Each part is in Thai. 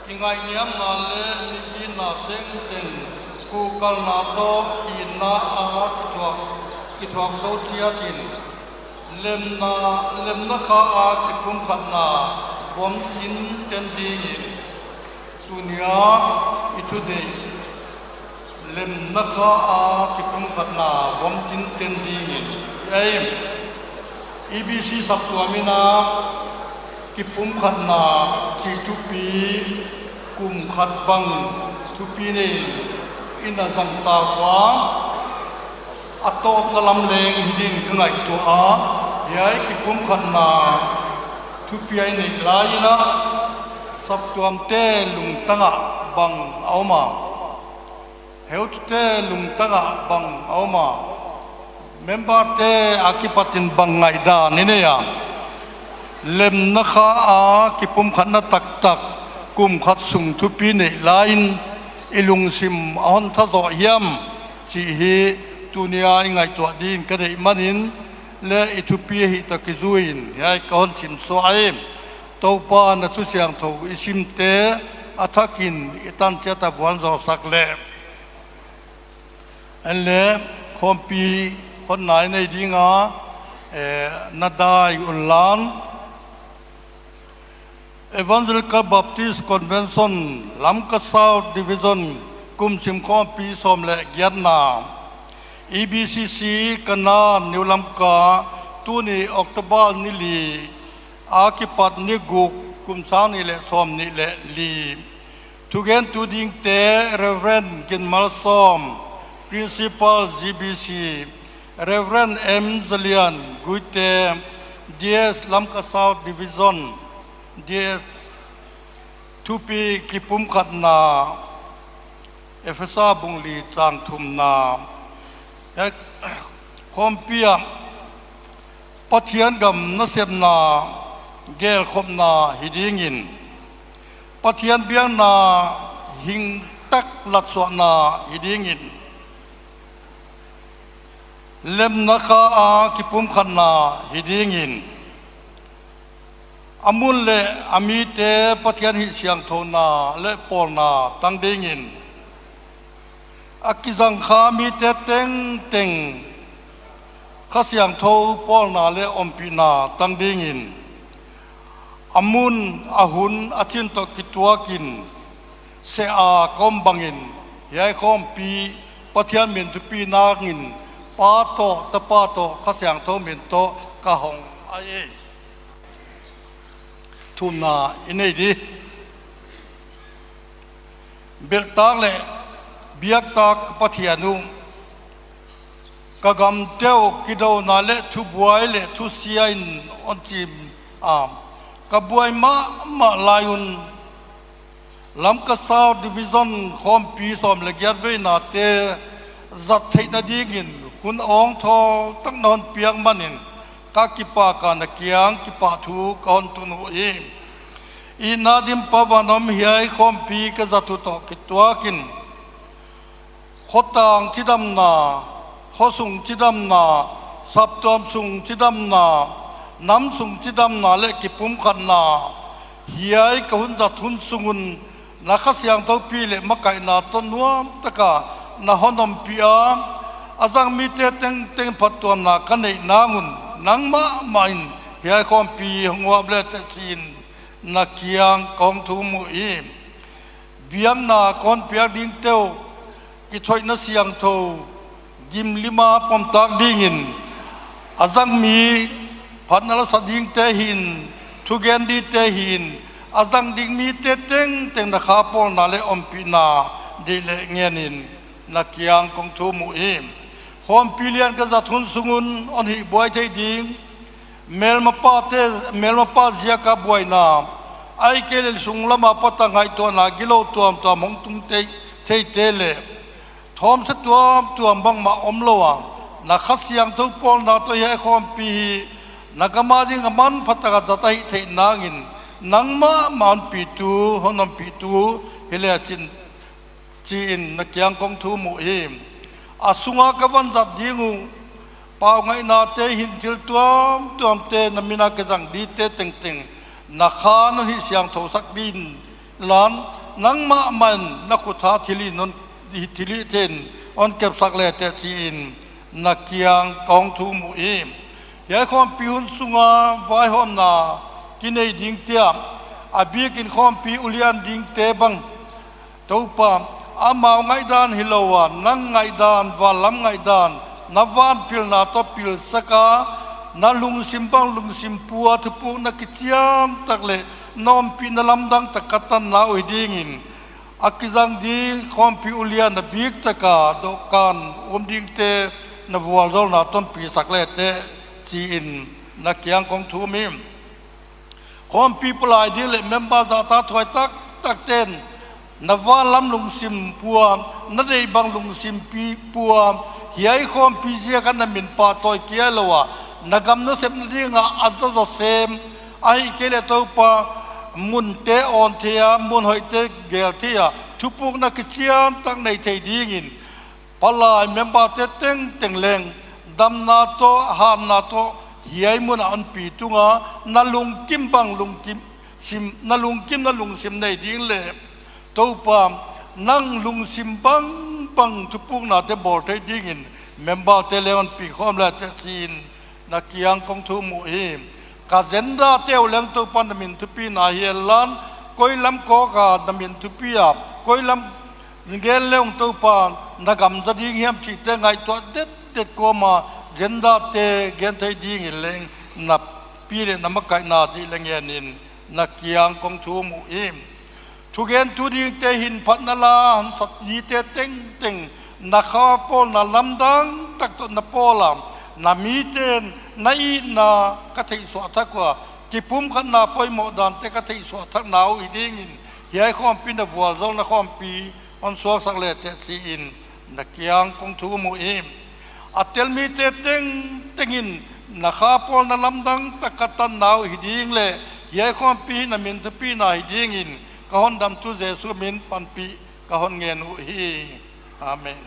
ที่ไงเนี้ยนาเลนิกินาเต็งเต็งกูกัลนาโตอินาอากิทวกโตเชียกินเล่มนาข้าอากิคุมขัดนาผมกินเต็นดีตุเนียอิทุเดยเล่มนาข้าอากิคุมขัดนาผมกินเต็นดีไอ้EBC สับตัวมินากิปุมขัดนาจีทุปีกุมขัดบังทุปีนี่อินาจังตาวาอัตโตนลำเลงหิดินกงไอตัวอาใหญ่กิปุมขัดนาทุปีนี่ลายนะสับตัวมเตลุงตั้งบังเอามาเฮวตุเตลุงตั้งบังเอามาmember te akipatin bangai da ni ne ya lem na kha a kipum khanna tak tak kum khat sung thu pi ne lain ilung sim on tha zo yam chi hi tunia ingai to din ka dei manin le ithu pi hi takizuin yai kon sim so ai to pa na thu siang tho isim te athakin itan chata buan zo sak le alle khompiคนไหนในดิ้งนาดายอุลลาน Evangelical Baptist Convention ลำกะซาวดิวิชั่นกุมสิมข้อปีสมและเกียรตินา EBCC กันนานิวลำกาตัวนี้ออกตบาลนิลีอาคิปัดนิกุกุมสานิและสมนิและลีทุกเห็นตัวดิ้งเต Reverend กินมัลซอม Principal GBC Reverend M. Zalian, Guite, DS Lamka South Division, DS Tupi Kipum Khatna, Efesa Bungli Thumkhawmna, Khawmpi Pathian Nasebna, Gel Khomna Hidingin, Pathian Biangna Hing Tak Latswana Hidingin. เล่มนักข่าวกิปุมขันนาฮิดิงินอามุลเล่อามีเตปฏิญาณหิเสียงโทนาเล่ปอลนาตั้งดิงินอากิจังขามีเตเต็งเต็งข้าเสียงโทปอลนาเล่อมปีนาตั้งดิงินอามุนอาหุนอาชินตกิตัวกินเสียอากอมบังินยายคอมปีปฏิญาณเมียนทุปีนางินปาโตตะปาโตข้าเสียงโทมินโตกะหงไอทุนนาอินเอดีเบลตากเลเบียกตากปะเทียนุกะกำเตียวกิโดนาเลทุบวยเลทุเสียนออนจิมกะบวยมาลายุนลำกะซาวดิวิชั่นคอมปีสอมเลกยัดเวนาเตจัดเทนดีกินคุณองทอตั้งนอนเปียงมันนินกากิปาการเกียงกิปาทูกอนตุนุอีนาดิมปวานอมเฮียคอมปีกจัตุตอกิตัวกินขตางจิดำนาขสุงจิดำนาสับตอมสุงจิดำนาน้ำสุงจิดำนาเล็กิปุมขันนาเฮียกะหุนจัดทุนสุงุนนักเสียงเต้าปีเล็มะไก่นาต้นนัวตะกานาฮอนอมปีอาอาจังมีเตเต็งพัดตัวนาคันในนางุนนางมะมันเฮียคอมปีหัวเบลตจีนนักเกียงกองทุมุอีเบียงนาคอนเปียดิงเต้ากิถอยนัเสียงโทกิมลิมาปอมตากดิงินอาจังมีพันนลสดิงเตหินทุเกนดีเตหินอาจังดิงมีเต็งนักข้าปอนนาเลอมปีนาดีเลเงียนินนักเกียงกองทุมุอีคอมพิเลียนก็จะทุนสุงุนอันหิบวยเทดิงเมลมาปาเซียกับวยนาไอเกลสุงละมาปะตังไงตัวนากิโลตัวมงตุงเทเลทอมสตัวบังมาอมโลวนักขัดเสียงทุกปอนนาตัวใหญ่คอมปีนักมาดิงมันพัตกะจัตไเทนางินนังมามันปีตูฮอนมปีตูเฮเลจินจีนนักเกียงกองทุมุเอมอาสุงากวันจัดดิงูเป่าไงนาเตหินทิลตัวเตนมินากจังดีเตเต็งนักขานหิเสียงโทสักดิน หลานนังมามันนักขุดท้าทิลีนนทิลีเทนออนเก็บสักเลเตจีนนักเกียงกองทุมุอิมยายความปีหุนสุงาไว้หอมนากินไอดิงเตียอาบีกินความปีอุเลียนดิงเตบังตัวปามอามาไงดานฮิโลวานังไงดานวาลัมไงดานนับวันพิลนาตพิลสกานาลุงซิมบังลุงซิมปัวทุปูนักเจียมตักเลน้อมปีนลำดังตะกัตันนาอุดิงินอากิจังดีความปีอุเลียนนบีกตะกาดอกกันดิงเตนวัวโจลนาต้นปีสักเลเตจีนนักเกียงของทูมิมความปีปลายดีเลยเมมบาซาตาถอยตักเต้นนวาลัมลุงซิมปัวนเดบังลุงซิมปีปัวเฮียความปีเสียกันนมินปาตอยเกียลวะนักำนเสมนดีงาอัศจเสมไอเกเลตัวปามุนเตออนเทียมุนหอยเตเกลเทียทุปุกนักเชียนตั้งในไทยดีงินปลายเมมบาเตเต็งเลงดำนาโตฮานนาโตเฮียมุนอันปีตุงานาลุงกิมบังลุงกิมซิมนาลุงกิมนาลุงซิมในดิ้งเล่ตัวปามนั่งลุงซิมบังทุปุกนาเตบอร์ไทยดิ้งินเมมบาเตเลวันปีข้อมและเตซีนนักเกียงของทุมุฮิมกาเซนดาเตวเลงตัวปันมินทุปีนาเฮลันคอยลำโกกาดมินทุปีอับคอยลำเกลเลงตัวปันนักกำจัดยิงเฮียมจิตเตงไงตัวเด็ดก็มาเซนดาเตเกนไทยดิ้งเลงนับปีเลนมักไก่นาดีเลงเยนินนักเกียงของทุมุฮิมทุกเย็นทุดิ้งเตหินพัดนาลาสัตยีเตเต็งนักข้าพอลนาลำดังตักตัวนับพอลนามีเตนนาอีนากัทอิสวะทักว่ากิปุ่มขันนาปอยโมดันเตกัทอิสวะทักนาวอีดิ้งินยายความปีนบัวโจลนักความปีอันสวกสักเลเตซีอินนักยังคงทูมุอิมอัตเตลมีเตเต็งินนักข้าพอลนาลำดังตักกัตันนาวอีดิ้งเลยยายความปีนามินทปีนาอีดิ้งินกะฮอนดำตุเจสุมินปันปีกะฮอนเงินอุฮีอาเมน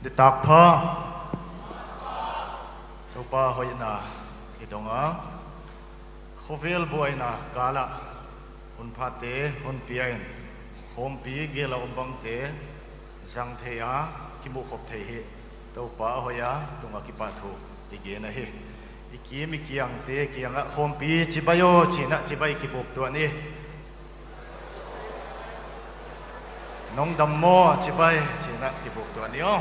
ดิตักพาตัวป้าหอยนาอีดงอ่ะขวิลบวยนากาละหุ่นพาเตหุ่นเปียนโคมปีเกลาอุบังเตจังเทียกิบุขบเทียตัวป้าหอยตัวมากิปาทูอีเกนะเฮอีกีมีเกียงเตเกียงละโคมปีจิบายโยจีนะจิบายกิบุกตัวนี้น้องดำโมจิบายจีนะกิบุกตัวนี้อ๋อ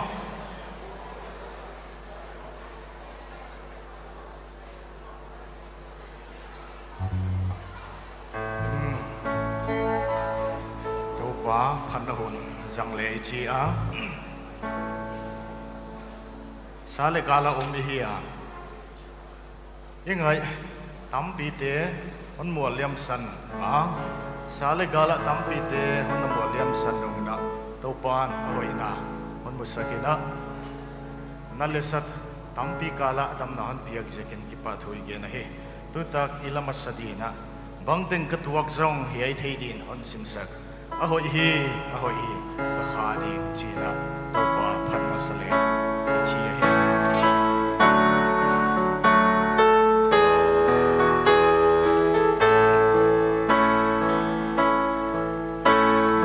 พันละหุ่นจังเลยจีอาสาเลกาลาอมเฮียยังไงตั้มปีเตมันมัวเลี้ยมสันสาเลกาลาตั้มปีเตมันมัวเลี้ยมสันลงนะตัวปานเอาไว้นะมันมุสกินะนั่นเลยสัตตั้มปีกาลาตั้มนานเพียกจะกินกิปะถุยเกนะเฮตุตักอิลามัสดีนะบางตึงกตัวกงเฮียไทยดินอันสิมสักอะหอยฮีก็ขาดีจีนะตัวป้าพันมาสเลชีเฮ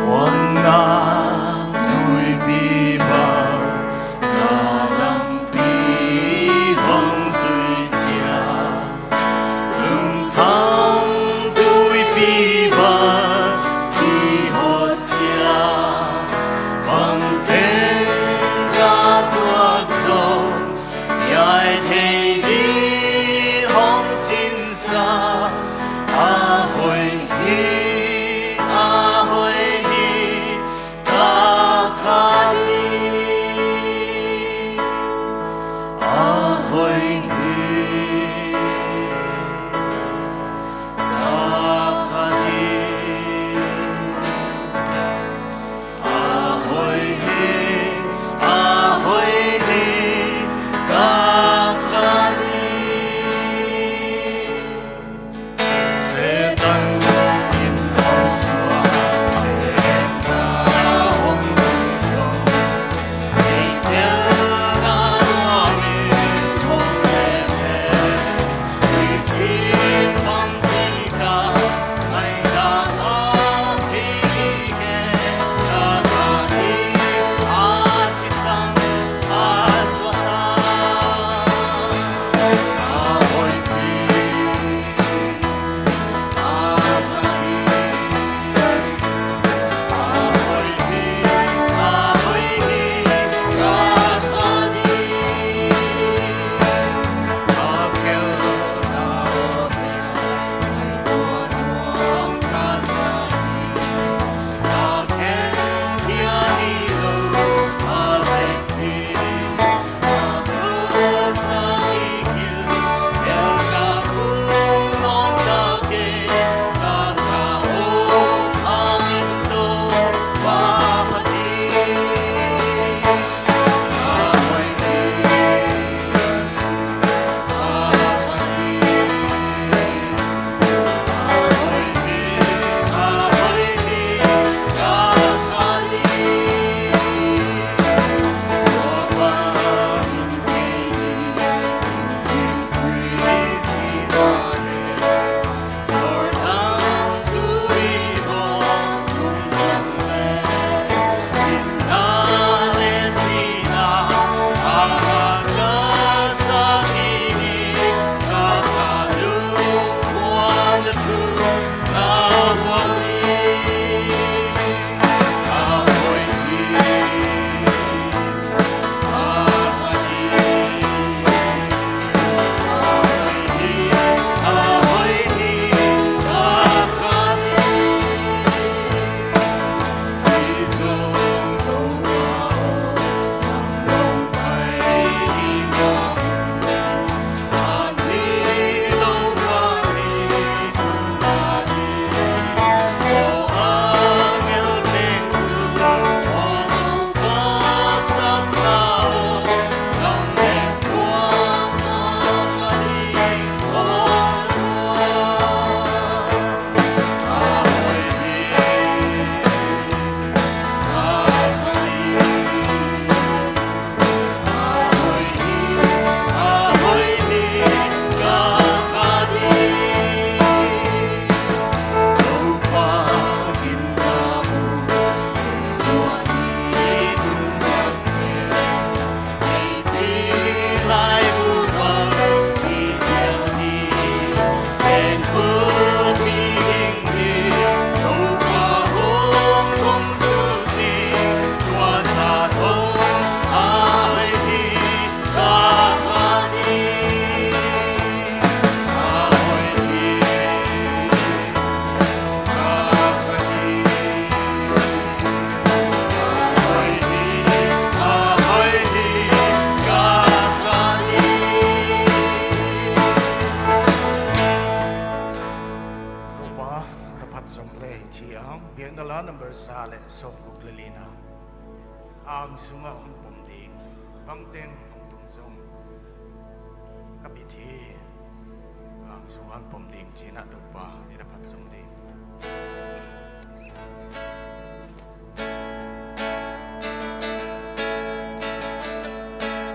วันนาตุยปีบากาลัมปี number sale sok buklelina ang sunga on pumding bangteng ang tungsong kapiti ang sungan pumding china tupa irapat sumding Hãy subscribe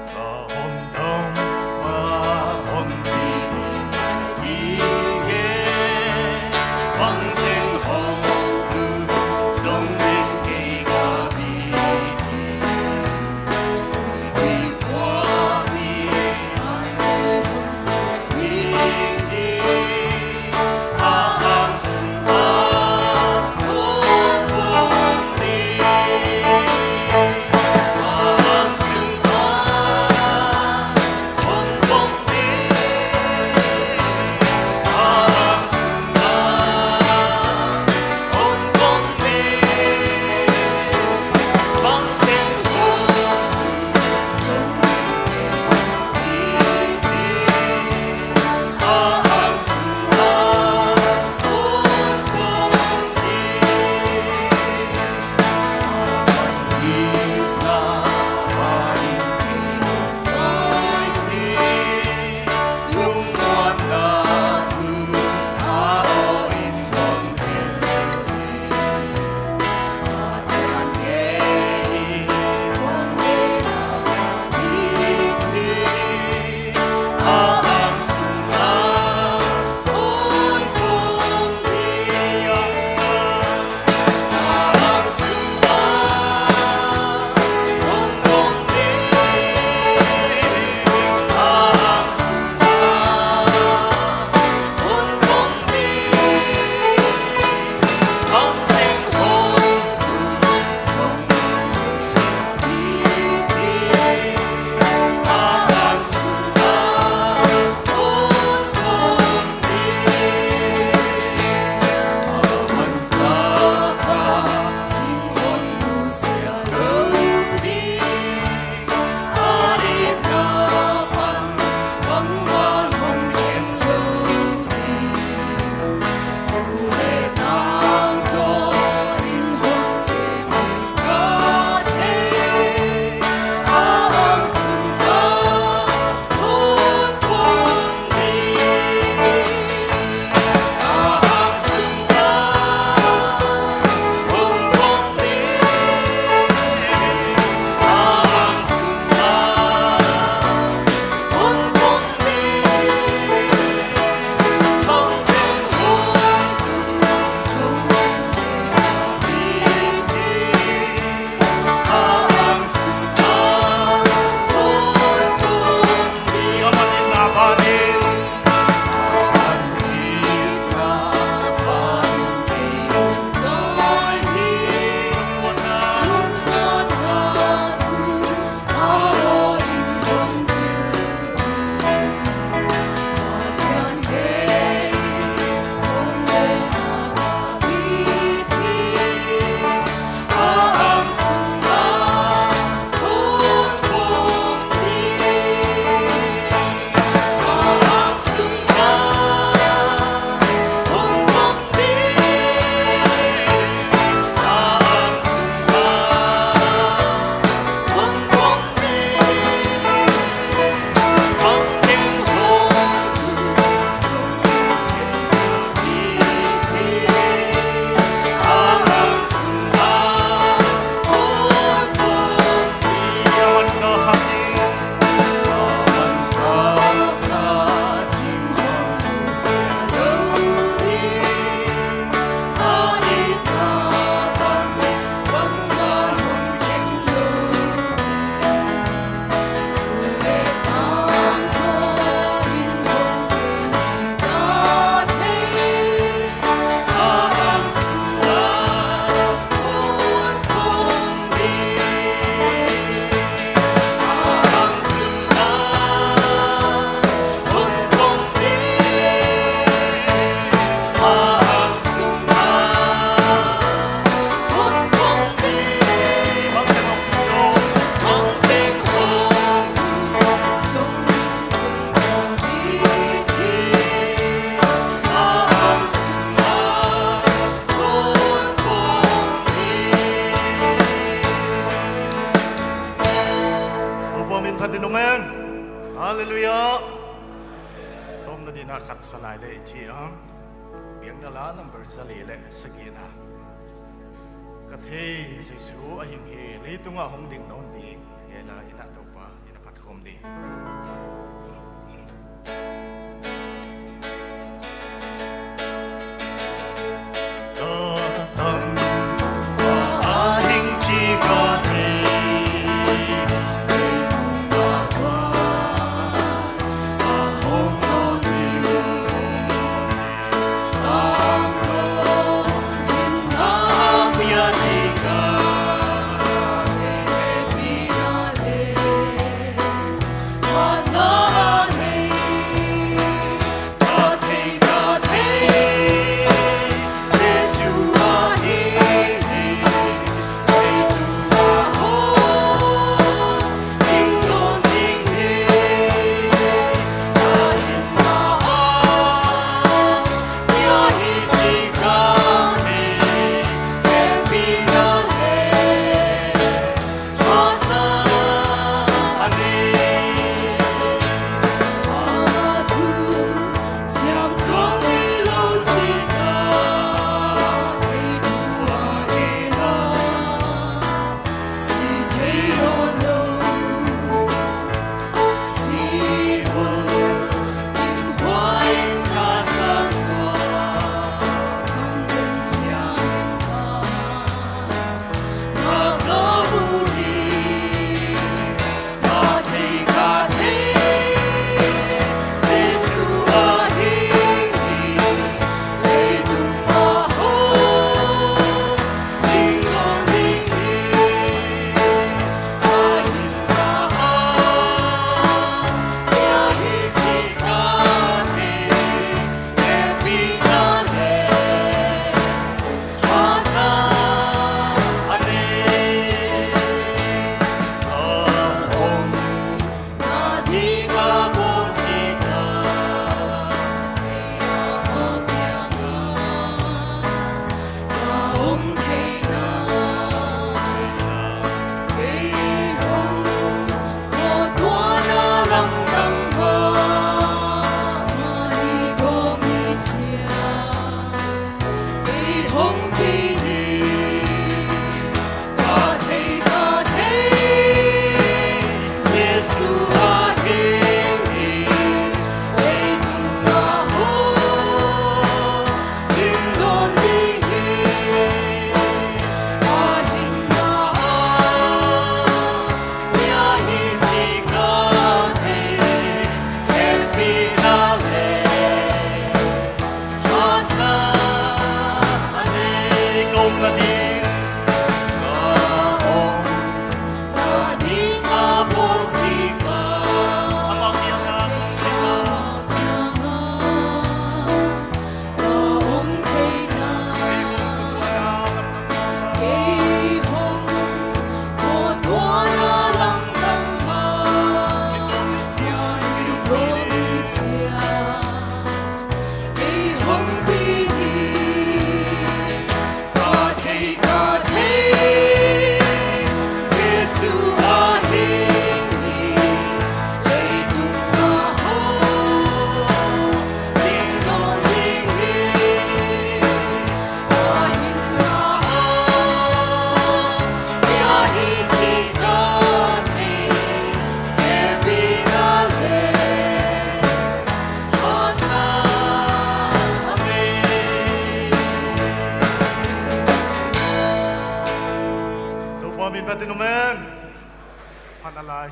cho kênh Ghiền Mì Gõ để không bỏ lỡ ฮาเลลูยาต้มนาดีน่าขัดสลายเลยจีอ่ะเบียงดาลานัมเบอร์สลีเลยสกีนะก็เฮ้ยสูอาหิงเฮลีตุงอ่ะหงดิ่งโนนดีเฮลาอินาตัวป้าอินาพัดคมดี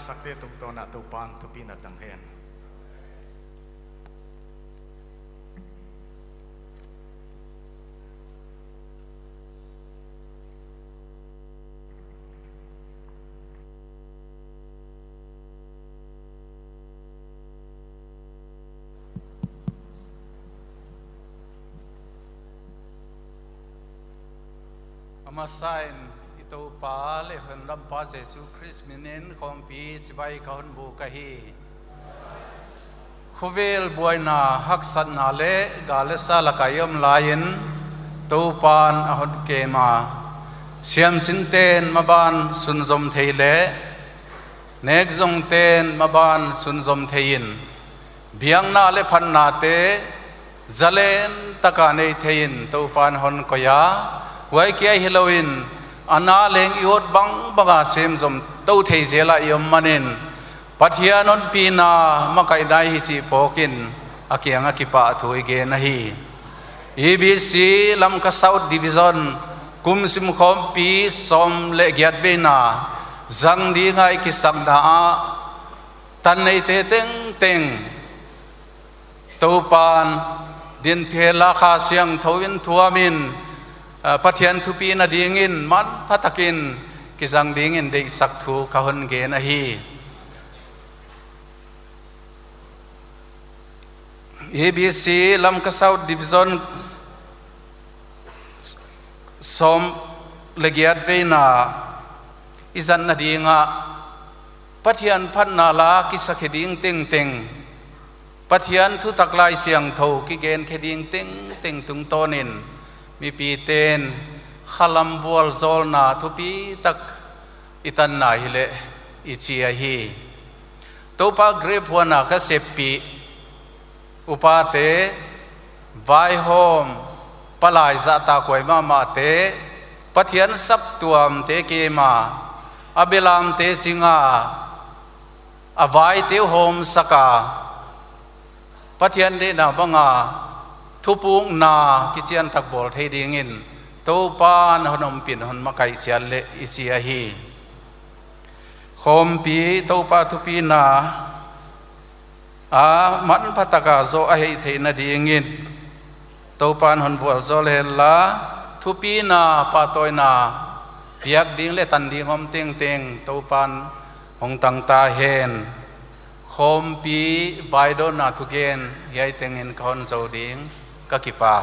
สักเดียตุกตัวนัตุปันตุปีนัตังเฮนมาไซน์อิตูปาเลหันลำปาเจสุคริสต์มินินคอมปีสบายเขาหันบุกะฮีคุเวลบวยนาฮักสันนาเลกาเลสาลกายมลายินตูปานอหุดเกมาเสียมสินเตนมาบานสุนจมเทเล เนกจงเตนมาบานสุนจมเทียนเบียงนาเลพันนาเตจะเลนตะการในเทียนตัวปานหนกยาไว้เกี่ยฮิโลวินอันนาเลงยอดบังบังอาเซมจมตัวเทียเจละยมมันินปัทยานนปีนามาไกได้ฮิจิโปกินอาเกียงอากิปะถุยเกนฮี EBC ลำกษัตริย์ดิวิซอนกุมซิมKhawmpiสมเลกียดเวนาจังดีง่ายกิสักดาตันในเตเต็งเต็งตัวปานดินเพลาคาเสียงทวินทัวมินพัทยันทุปีนาดีงินมันพัตกินกิจังดีงินได้สักทูขหุนเกนฮี EBC ลำกษัตริย์ดิวิซอนสมเลกียดเวนาอิจันนาดีงะปัทยันพันนาลากิสักเดิงเต็งเต็งปัทยันทุตักลายเสียงเท่ากิเกนเขดิงเต็งเต็งตุงโตนินมีปีเตนขลัมวัลโซลนาทุปีตักอิตันนาฮิเลอิจิอาฮีตัวปากเกรบหัวนาก็เสพปีอุปาเตไวโฮมปลายจะตาควยมาเตปัทยันสับตัวมเตเกมาอเบลามเตจิงาอวายเตโฮมสกาปัทยันเดนาบังาทุปุงนากิจยันตักบอลเทดิงินตัวปานหนมปินหนมาไกเจียเลอิจิอาฮีKhawmpiตัวปาทุปีนามันพัตกาโซอาเทนดีงินตัวปานหนบัวโซเลลาทุปีนาปาตอยนาเปียกดิ้งเลตันดิ้งหอมเต็งเต็งตัวปานหงตังตาเฮนKhawmpi Vaidawnna Thugenยายเต็งเงินคนโซดิ้งก็กิปา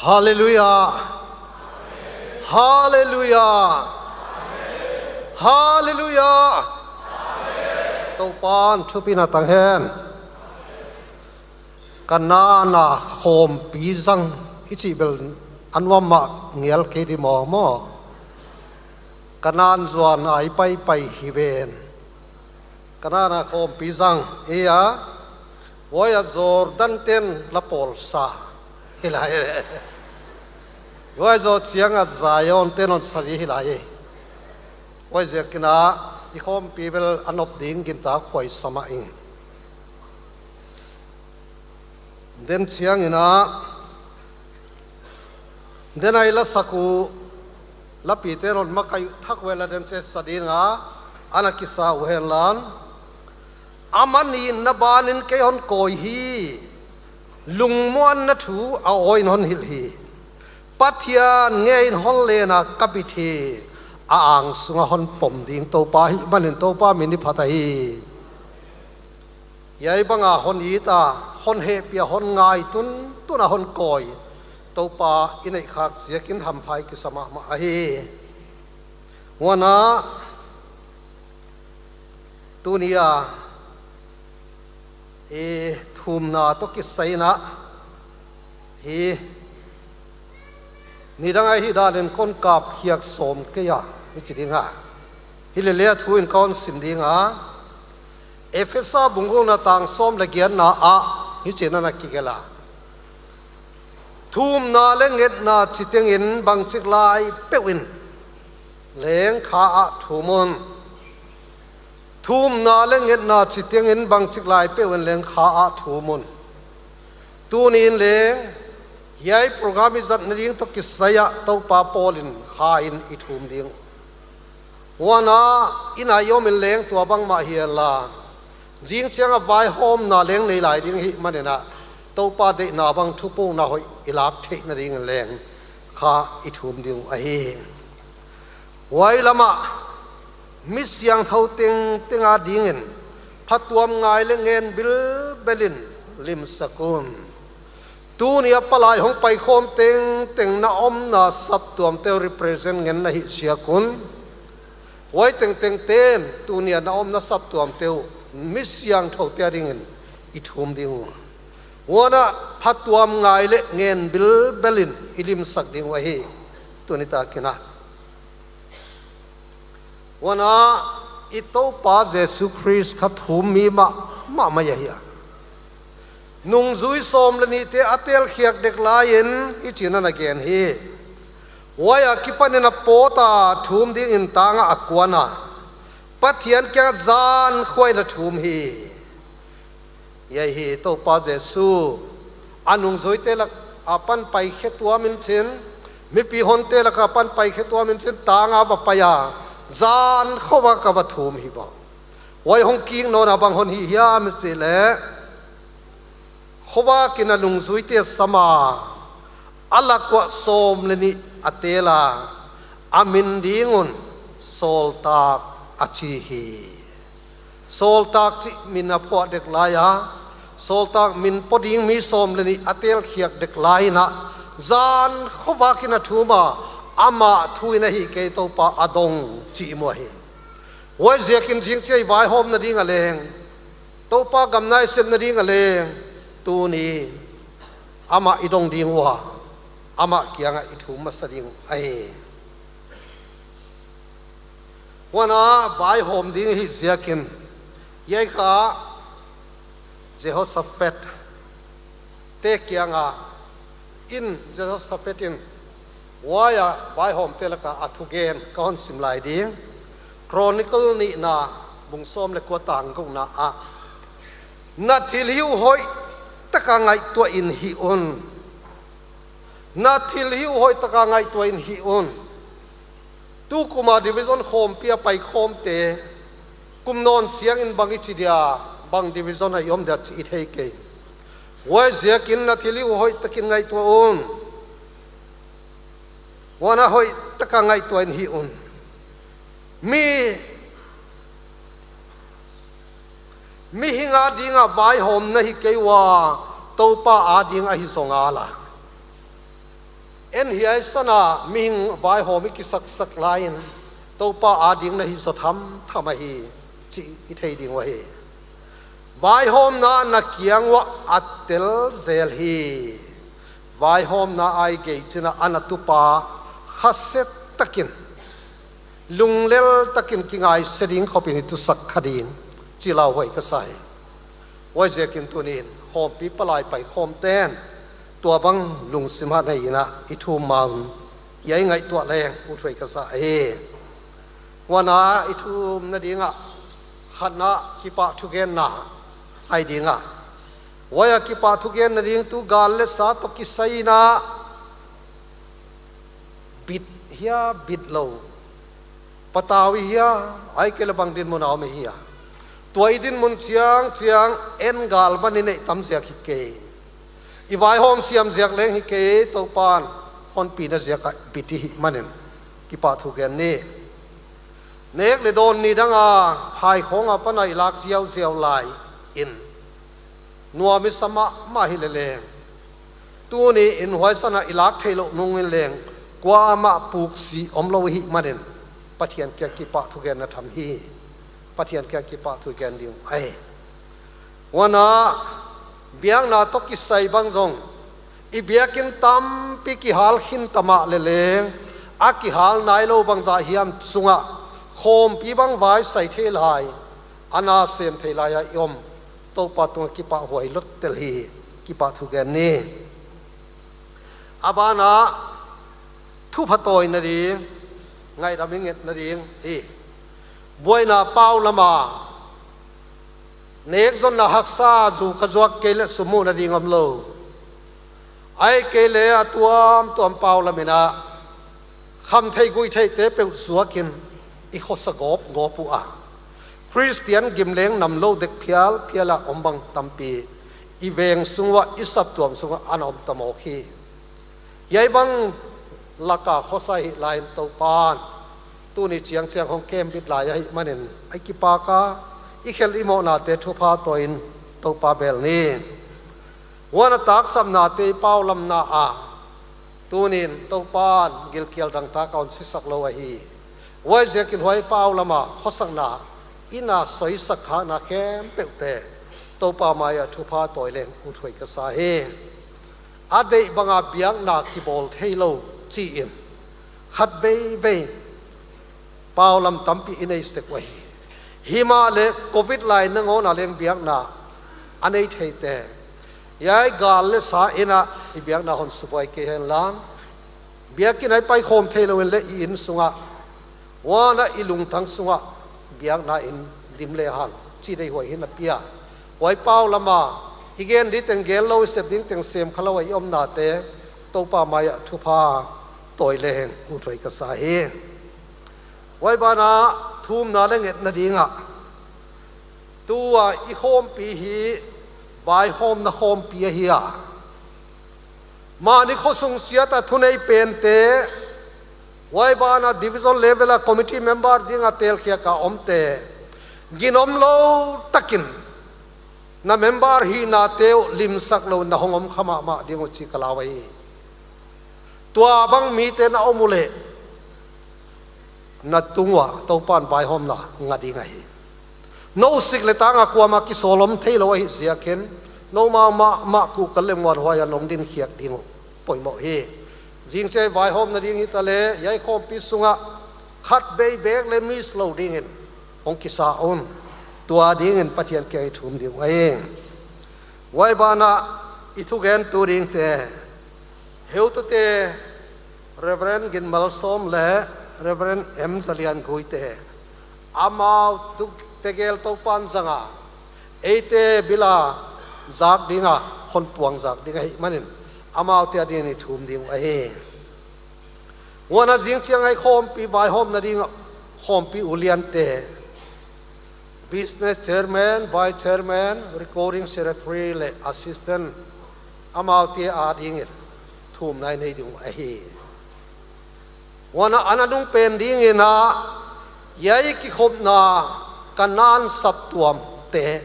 Hallelujah Hallelujah Hallelujah Tâu pan chupina tang hen Kanaan Khawmpi zang ichi bel anwama ngial ke di mo Kanaan zuan ai pai hiven Kanaan Khawmpi zang iya Voya Jordan ten la polsa hilai Voya zo chiang a Zion ten on sari hilai Voya zekina I Khawmpi bel anop ding ginta khoi sama ing Den chiang ina Den ai Lasaku Lapite ron Makai Thakwela den che sadinga anakisa uhenlan Amani nabanin ke hon koi hi lungmuan na thu a oin hon hil hi Pathian ngein hon lena kapithe a ang sunga hon pom ding to pa hi manin to pa mini phatai Yai banga hon hi ta hon he pia hon ngai tuna hon koi to pa inai khak siakin hamphai ki sama ma hi wana tunia Thumna to kisaina hi nidangai hi dalin kon kap khiak som ke ya ichidinga hilele thuin KUMSIM dinga efesa bunguna tang som lagian na a hichina na kigela Thumna lenget na chitengin bangchik lai pewin leng kha a thumun Thumna lenget na chitengin bangchik lai pewin leng kha a thumun tunin leng yai program izat ring to kisaya to pa polin khain I thum ding wana ina yomil leng to bang ma hiala jing changa vai hom na leng nei lai ding hi manena to pa de na bang thupu na hoi ilak the na ding leng kha I thum ding a hi wai lama misyang thau tenga dingin phatuam ngai lengen bil belin lim sakun tu nia palai hong pai khom teng na om na sap tuam te represent ngen na hi siakun wai teng ten tu nia na om na sap tuam te misyang thau te dingin I thum ding wana phatuam ngai le ngen bil belin ilim sak ding wa hi tunita kina wana ito pa Jesus Christ kha thum mi ma ya hi nung zui som lani te atel khiak dek lain ichina na gen hi waya kipanena pota thum ding in tanga akwana pathian kya zan khoi na thum hi yai hi to pa Jesu anung zui te lak apan pai khetua min chen mipi hon te lak apan pai khetua min chen tanga ba paya zan khowa ka ba thum hi ba wai hong king no na bang hon hi hiam che le khowa kina lung zui te sama ala kwa som leni atela amin dingun solta achi hi solta chi min a pho dek laya solta min poding mi som leni atel khiak dek laina zan khowa kina thuma ama thuina hi ke to pa adong chi mo hi wai zekin jing chei vai hom na ding aleng to pa gamnai sem na ding aleng tu ni ama idong ding wa ama kianga ithum masading ai wana vai hom ding hi zekin yai kha Jehoshaphat te kianga in Jehosaphatin waya vai hom telaka Thugen KUMSIM lai ding chronicle ni na bungsom le ko tang ko na a na thil hiu hoi taka ngai to in hi on na thil hiu hoi taka ngai to in hi on tu kuma division khom pia pai khom te kum non chiang in bangi chidia bang division a yom da chi thei ke wai zekin na thil hiu hoi takin ngai to on wana hoi taka ngai to in hi on mi hinga dinga vai hom na hi kewa to pa a ding a hi songa la en hiai sana ming vai homi ki sak lain to pa ading na hi so tham hi chi I thei ding wa hi vai hom na kiang wa atel zel hi vai hom na ai ge china anatupa khaset takin lunglel takin kingai seding khopini tu sak khadin chilaw hoi ka sai wai je kin tunin hom pi palai pai khom ten tua bang lung simha nei na I thu mang yai ngai tua leng u thoi ka sa wana I thu na dinga khatna kipa Thugenna ai dinga waya kipa Thugen na ding tu gal le sa to ki sai na bit hia bit lo patawi hia ai ke labang din mo na me hia tuai din mun chiang en gal ban nei tam sia ki ke I vai hom siam ziak leng hi ke to pan hon pi na ziak biti hi manen ki pa Thugen ni nek le don ni danga phai khong a panai lak ziau lai in nuami sama ma hi le leng tu ni in hoi sana ilak thelo nung in leng kwa ma puk si omlo hi manen pathian kya ki pa Thugen na tham hi pathian kya ki pa Thugen ding ai wana biang na to ki sai bang jong I biakin tam pi ki hal hin tama le leng a ki hal nai lo bang za hiam chunga khom pi bang vai sai the lai ana sem the lai ya om to pa tu ki pa hoi lot tel hi ki pa Thugen ni abana thu phatoi na ri ngai da minget na ri hi boina pau lama nek zon na haksa zu ka zuak ke le sumu na ding am lo ai ke le tuam pau lamina kham thei gui thei te pe zuakin I khosagop gopu a Christian gimleng nam lo dek phiala ombang tampi I veng sungwa isap tuam sunga anom tamokhi yai bang laka khosai lain to pan tu ni chiang hong kem bit la yai manen ai ki pa ka I khel imo na te thupa toin to pa bel ni wana tak sam na te paulam na a tunin to pan gil kial dang ta kaun sisak lo hi wai je kin hoi paulama khosang na ina soi sakha na kem peute to pa maya thupa toileng u thoi ka sa he ade banga biang na ki bol thailo chi in khat be paulam tampi inei sek wa hi hima le covid lai na ngona leng biang na anei theite yai gal le sa ina I biang na hon supai ke hen lam biakin ai pai khom thailo le in sunga wana ilung thang sunga biang na in dimle hang chi dei hoi hin apia wai pau lama igen ri teng gel lo sep ding teng sem khalo ai om na te to pa maya thupa toileng u thoi ka sa he wai bana thum na le nget na dinga tua I khom pi hi vai hom na khom pi hi a mani khosung sia ta thunei pen te wai bana division level a committee member dinga tel khia ka omte ginom lo takin na member hi na teu lim sak lo na hongom khama ma dingo chi kalawai tua bang mi te na omule na tungwa to pan vai hom na ngadi ngai no sik le tanga kwa ma ki solom thailo hi ziaken no ma ku kalem war hoya long din khiak dingo poimo he jing che vai hom na ding hitale yai khom pi sunga khat be bek le mi slow ding in ong ki sa on tua ding in pathian ke thum ding wai bana I Thugen tu ding te heu to te Reverend gin Malsawm le Reverend M Zalian goite amau tu tegel to pan zanga eite bila zak dinga hon puang zak dinga hi manin amau te adin I thum ding wana jing chiang ai khom pi vai hom na ding khom pi ulian te business chairman vice chairman recording secretary le assistant amau te ading it thum nai nei ding wana anadung pen ding ina yai ki khop na Kanaan sap tuam te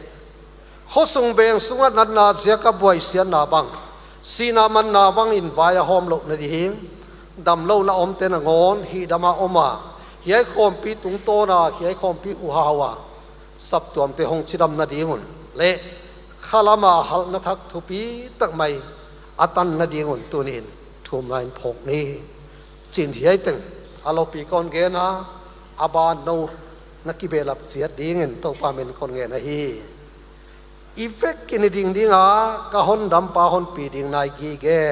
khosung beng sunga nat na zeka boy sian na bang sina man na bang in vaya hom lo na ding đầm lâu na om tên là ngon hi đama oma hiai Khawmpi tung to na hiai Khawmpi uhawa sắp tuam te hong chidam na dingun le khalama hal na thak thupi tak mai atan na dingun tunin thum lain phok ni chin hiai teng alo pi kon ge na aba no na ki belap chiat dingin to pa men kon ge na hi effect kin ding dinga ka hon dam pa hon pi ding nai gi ge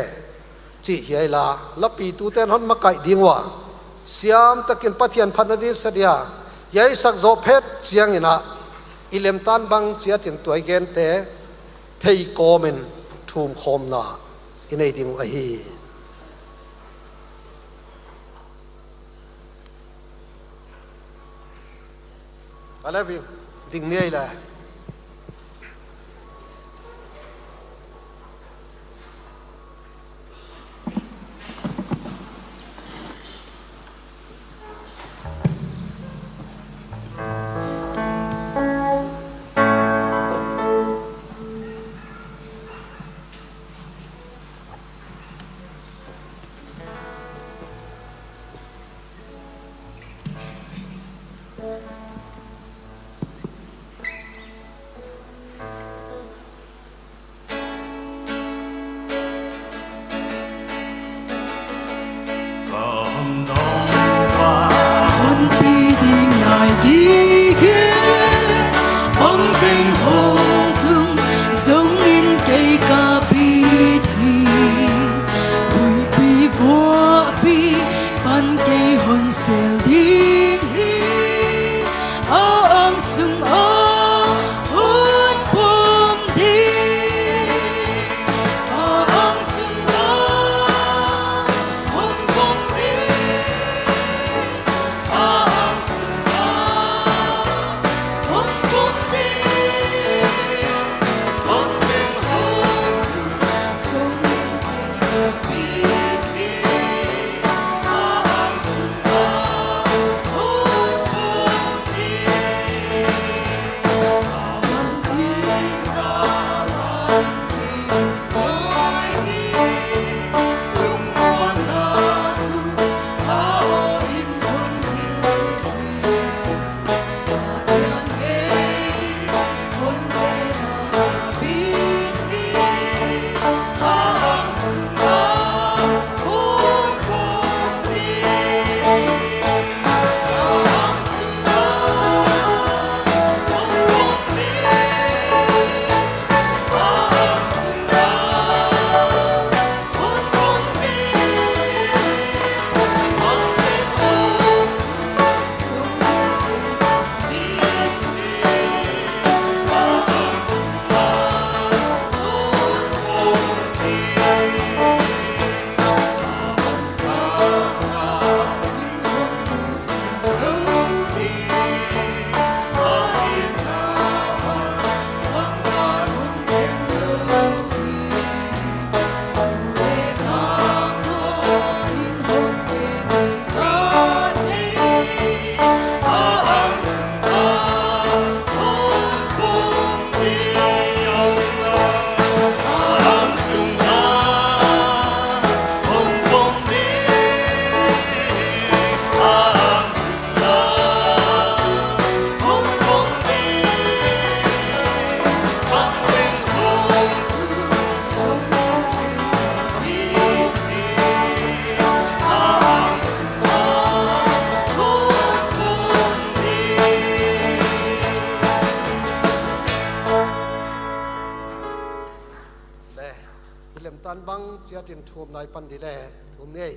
chi hiai la lapi tu ten hon makai dingwa siam takin pathian phatna din sadia yai sak zo phet chiang ina ilem tan bang chia tin tuai gen te thei komen Thumkhawmna inei ding a hi alavi ding nei la chia tin thum nai pan di le thum nei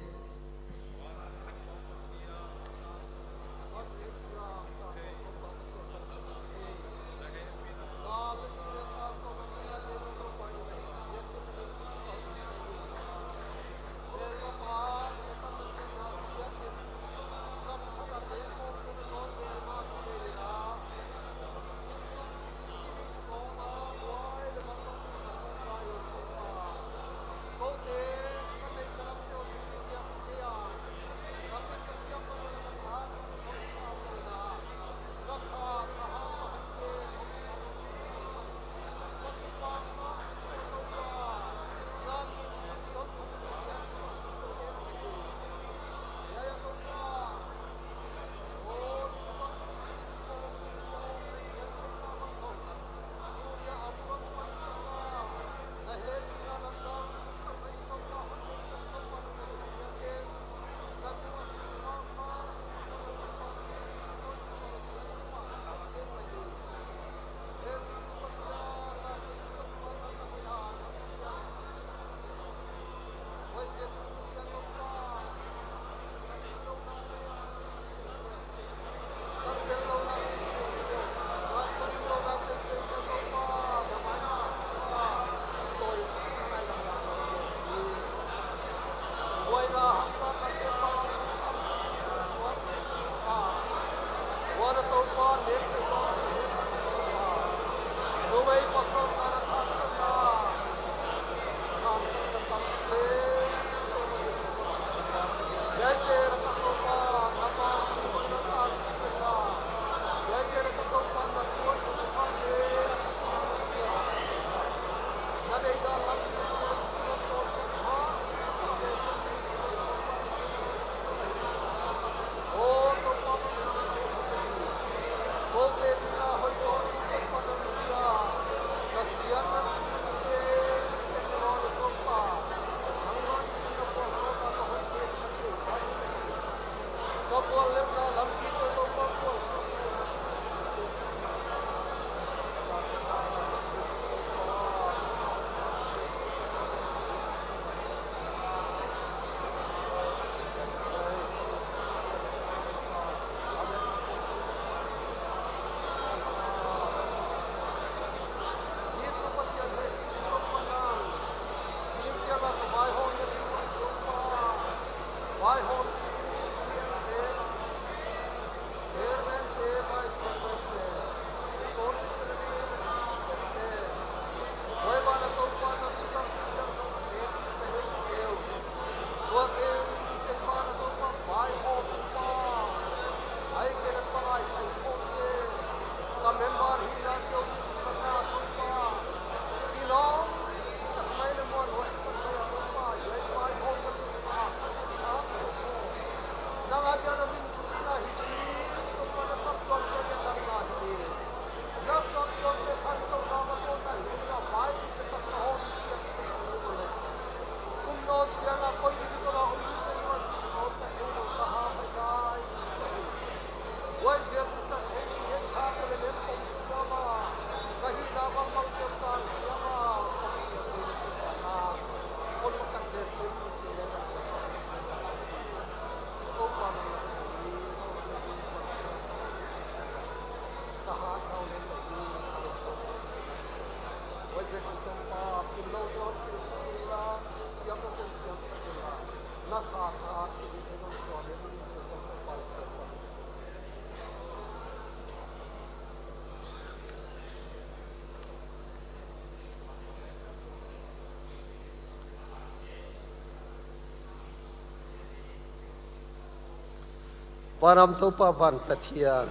ปารำทุปวันปะเทียน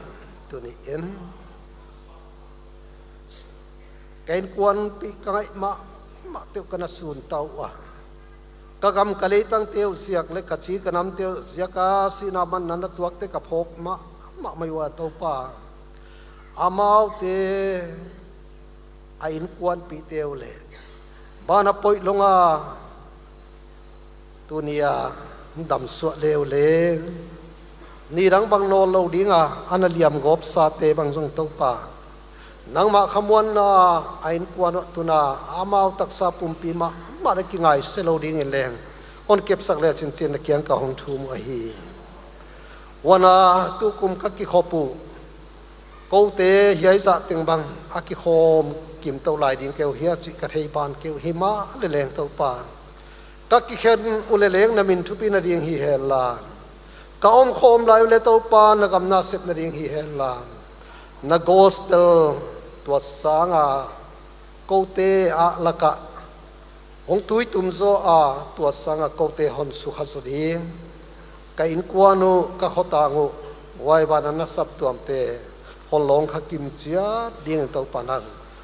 ตัวนี้เอ็นเกณฑ์กวนปีกไงมาเตียวกันสูนเตาว่ากะกำกะเลยตั้งเตียวเสียกเล็กกะชีกะนำเตียวเสียกาสีนามันนันตัวเตกะพกมาไม่ว่าตัวป่าอามาเตไอ้อินกวนปีเตียวเลยบ้านปอยลงอาตัวนี้ดำสวดเลวเลยนี่รังบางโนเราดิ้งอันเลียมกบซาเตบางทรงตัวป่านังมาขมวนไอ้กวนตุนาอามาตักซาปุ่มปีมาได้กี่ไงเซโลดิ้งเองแรงคนเก็บสักแล้วจริงๆนักเกียงกับหงทูมอหีวันตุกุมกักกิขปูกูเตะเฮียจะตึงบังอากิโคมกิมเตาลายดิ้งเกลเฮียจิกะเทยบานเกลหิมะเลแรงตัวป่ากักกิเข็นอุเลเลงนามินทุปีนาดิ้งฮีเฮลานกอมโคมลายเลตัวป่านักำนาเสพนาดิ้งฮีเฮลานนักโกสเปลตัวสังกูเตะละกะหงตุยตุมโซตัวสังกูเตะหอนสุขสุดีกอินกวานุกะขตางูไว้บานันสับตัวเตะหอนลงขกิมเจียดิ้งตัวปานัง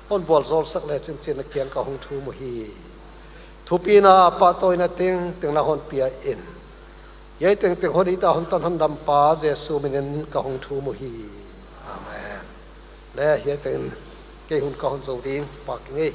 หอนบอลโซลสักแล้วจริงๆนักเกียงกับหงทูมุฮีทุปีนาปะโตยนาติงตึงละหอนเปียอินยัยตึงหอนอิตาหอนตันหอนดำปาเจสูมินินกับหงทูมุฮีอาเมนและยัยตึงเกี่ยหุ่นกับหอนโซดิ้งปากงี้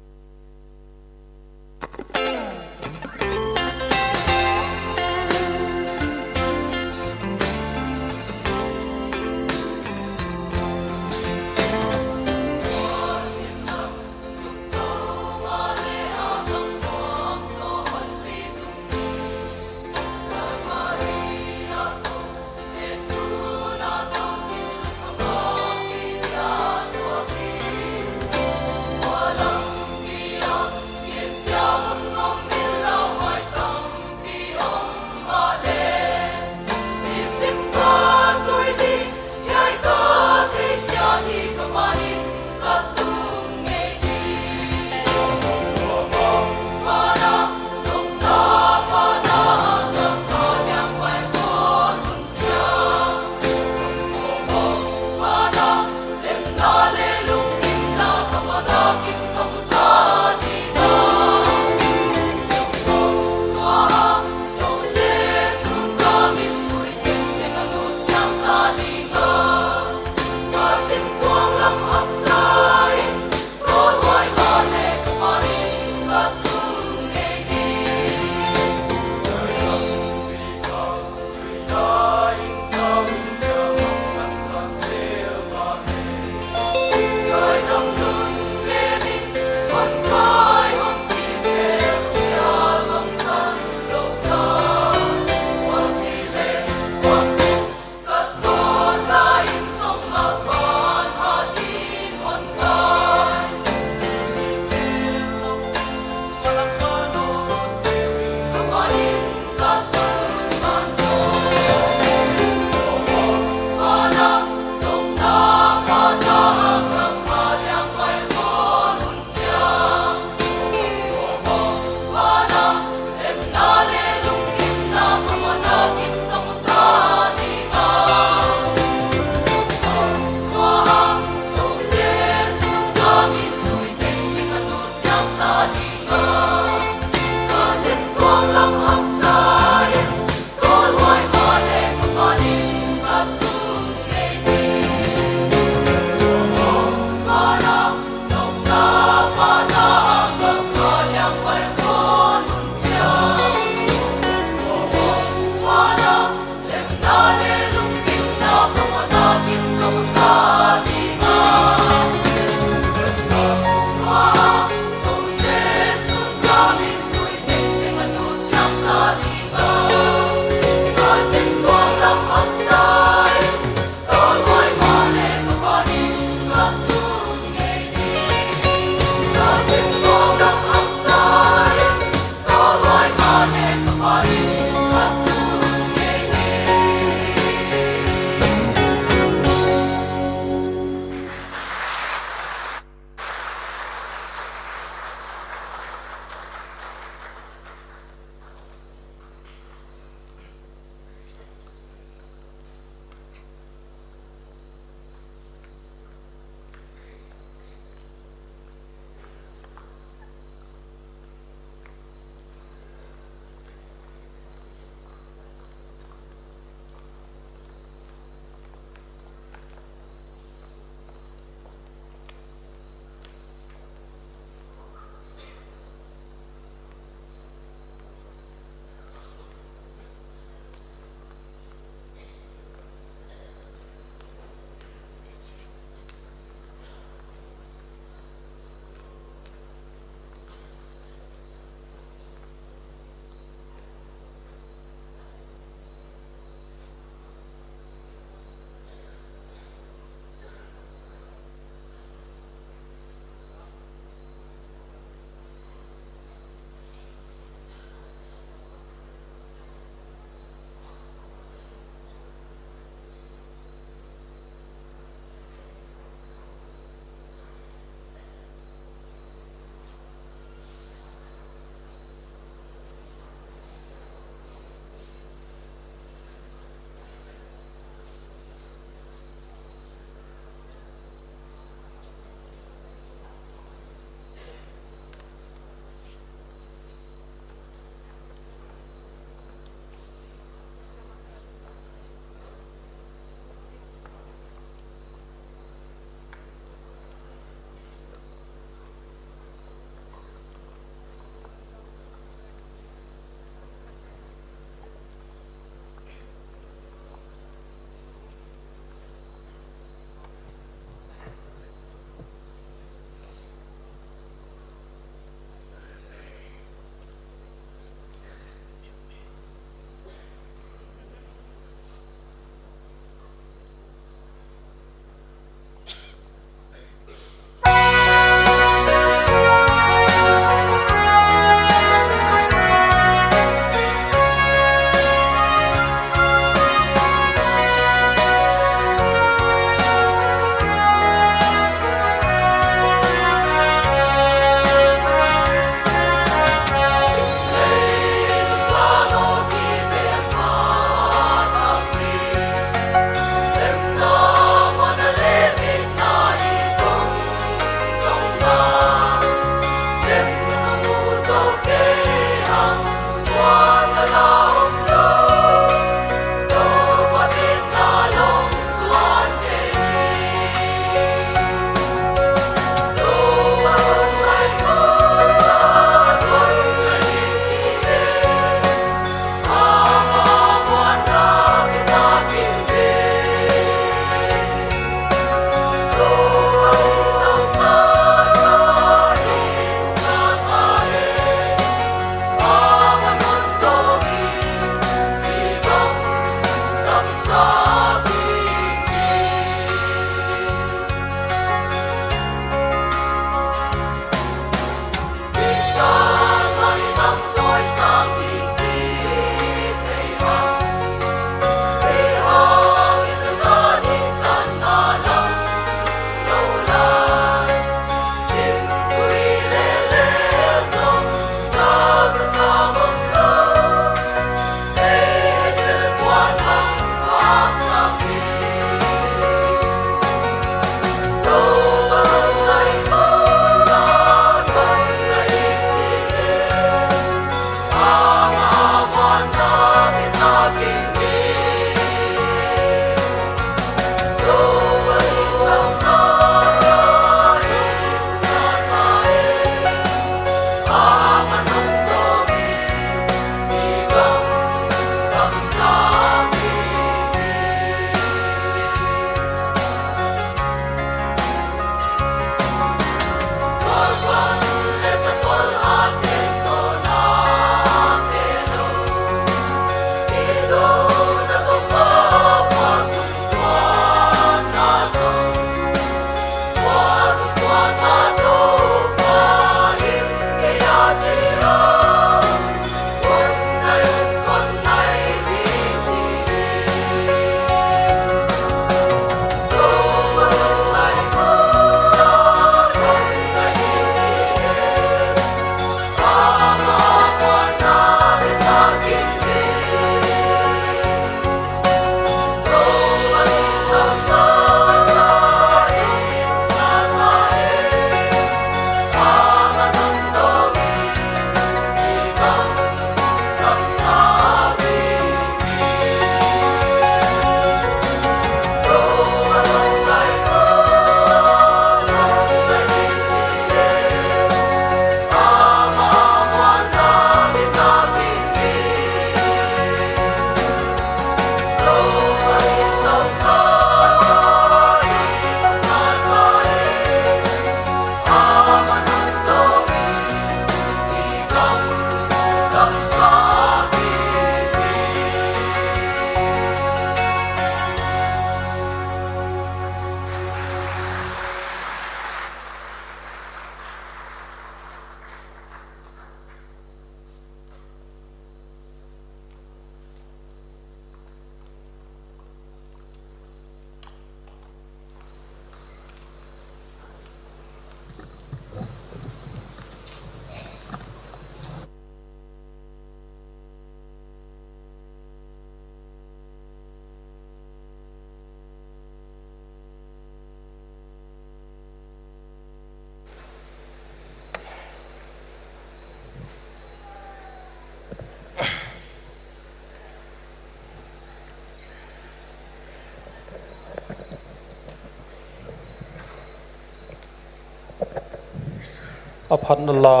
อภันลา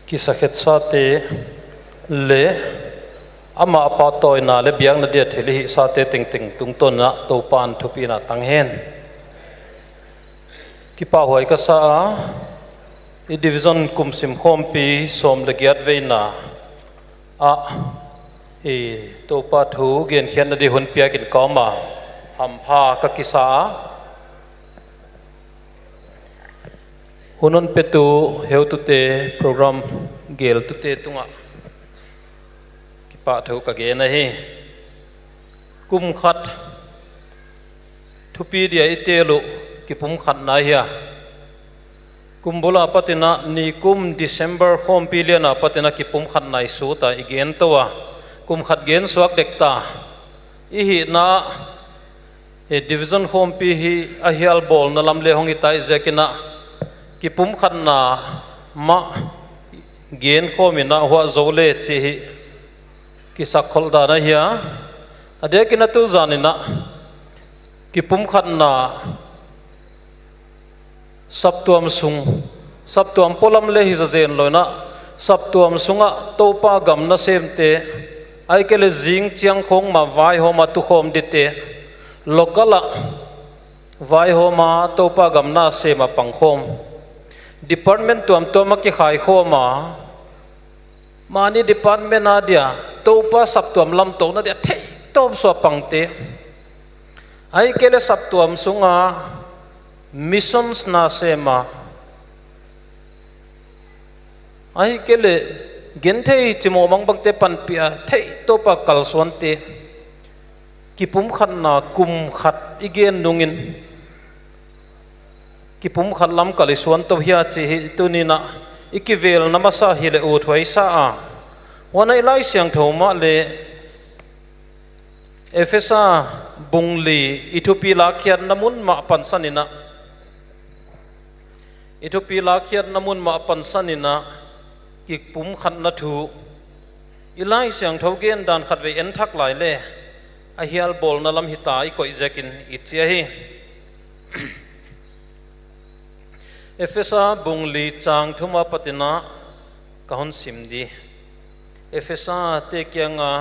กิสเขตสาเตเลอามาปาตอยนาเลเบียงนาเดียเทลิหิสาเตติงติงตุงต้นนะตูปานทุปีนาตังเฮนกิปาหวยกษาอีดิวิชั่นคุมสิมKhawmpiสมเลเกียดเวน่าตูปาทูเกียนเขียนนาดีหุ่นเปียกินกอมาหำพากกิสาหุ่นนเปตูเฮวตุเตโปรแกรมเกลตุเตตุงะกิปะทูกะเกนะฮีกุมขัดทุปีเดียอิเตลุกิปุมขัดนาเฮียกุมบุลาปตินะนีกุมเดซ ember Khawmpiเลียนะปตินะกิปุมขัดนายสูตาอีเกนตัวกุมขัดเกนสวกเด็กตาอีหินะดิวิชั่นKhawmpiฮีอาฮิอัลบอลนะลำเลหงอิตาอิเจกินะกิปุมขัดนามาเกนโคมินะหัวโจเลจีฮิกิสักขลดานะเฮียอเดกินะตุจานินะกิปุมขัดนาสับตัวมสุงสับตัวมพลัมเลหิเจนลอยนะสับตัวมสุงะโตปากำนะเซมเตไอเกลจิงเจียงคงมาไวโฮมาตุโฮมดิเตโลกละไวโฮมาโตปากำนะเซมาปังโฮมdepartment ตัวมักขี้ขายข้อมานี่ department นาเดียตัวป้าสับตัวมลำโตนาเดียเทตัวสวปังเตไอ้เกลสับตัวมสุงา missions นาเซมาไอ้เกลเกินเทจิโมมังบังเตปันเปียเทตัวป้ากัลสวนเตกิปุมขัดนากุมขัดอีเกนดุงินกิปุมขัดล้ำกัลิสวนตัวเฮียจีตุนีนะอีกิเวลน้ำมาซาฮิเลอูถวยซาวันในไล่เสียงโถมาเลเอฟเอซาบุงลีอิทุปีลาเคียนน้ำมุนมาปันสันินะอิทุปีลาเคียนน้ำมุนมาปันสันินะกิปุมขัดนัทูอีไล่เสียงโถเกนดานขัดเวเอ็นทักหลายเล่ไอเฮียลบอลนั่นลำหิตาอีกอยเจกินอิเจียฮีเอฟเอซาบุงลีจางทุมาปตินะกะฮอนซิมดีเอฟเอซาเตเกียงา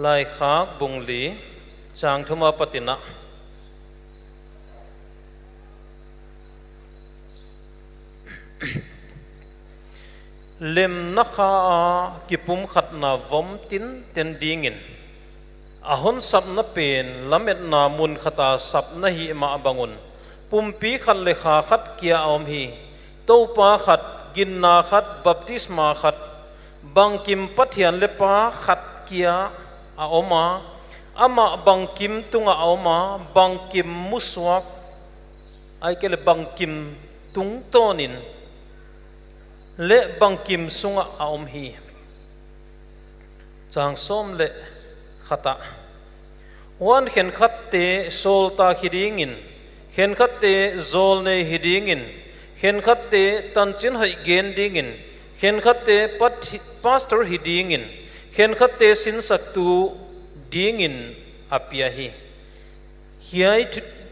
ไลขากบุงลีจางทุมาปตินะเลมนักากิปุมขัดนาวมตินเตนดิงินอาหอนสับนับเป็นละเม็ดนามุนขตาสับนหิมาบังุนปุ่มปีขัดเลขาขัดเกียอมฮีโตปาขัดกินนาขัดบัพติสมาขัดบังกิมปัทยันเลปาขัดเกียออมาอามาบังกิมตุงออมาบังกิมมุสวกไอเกลบังกิมตุงโตนินเลบังกิมสุงออมฮีจางส้มเลขัดวันเข็นขัดเตโซลตาคิดิงินเห็นขัดเตโจลในฮิดิงินเห็นขัดเตตันจินให้เกนดิงินเห็นขัดเตพาสเตอร์ฮิดิงินเห็นขัดเตสินสักตูดิงินอภิยาฮีเฮีย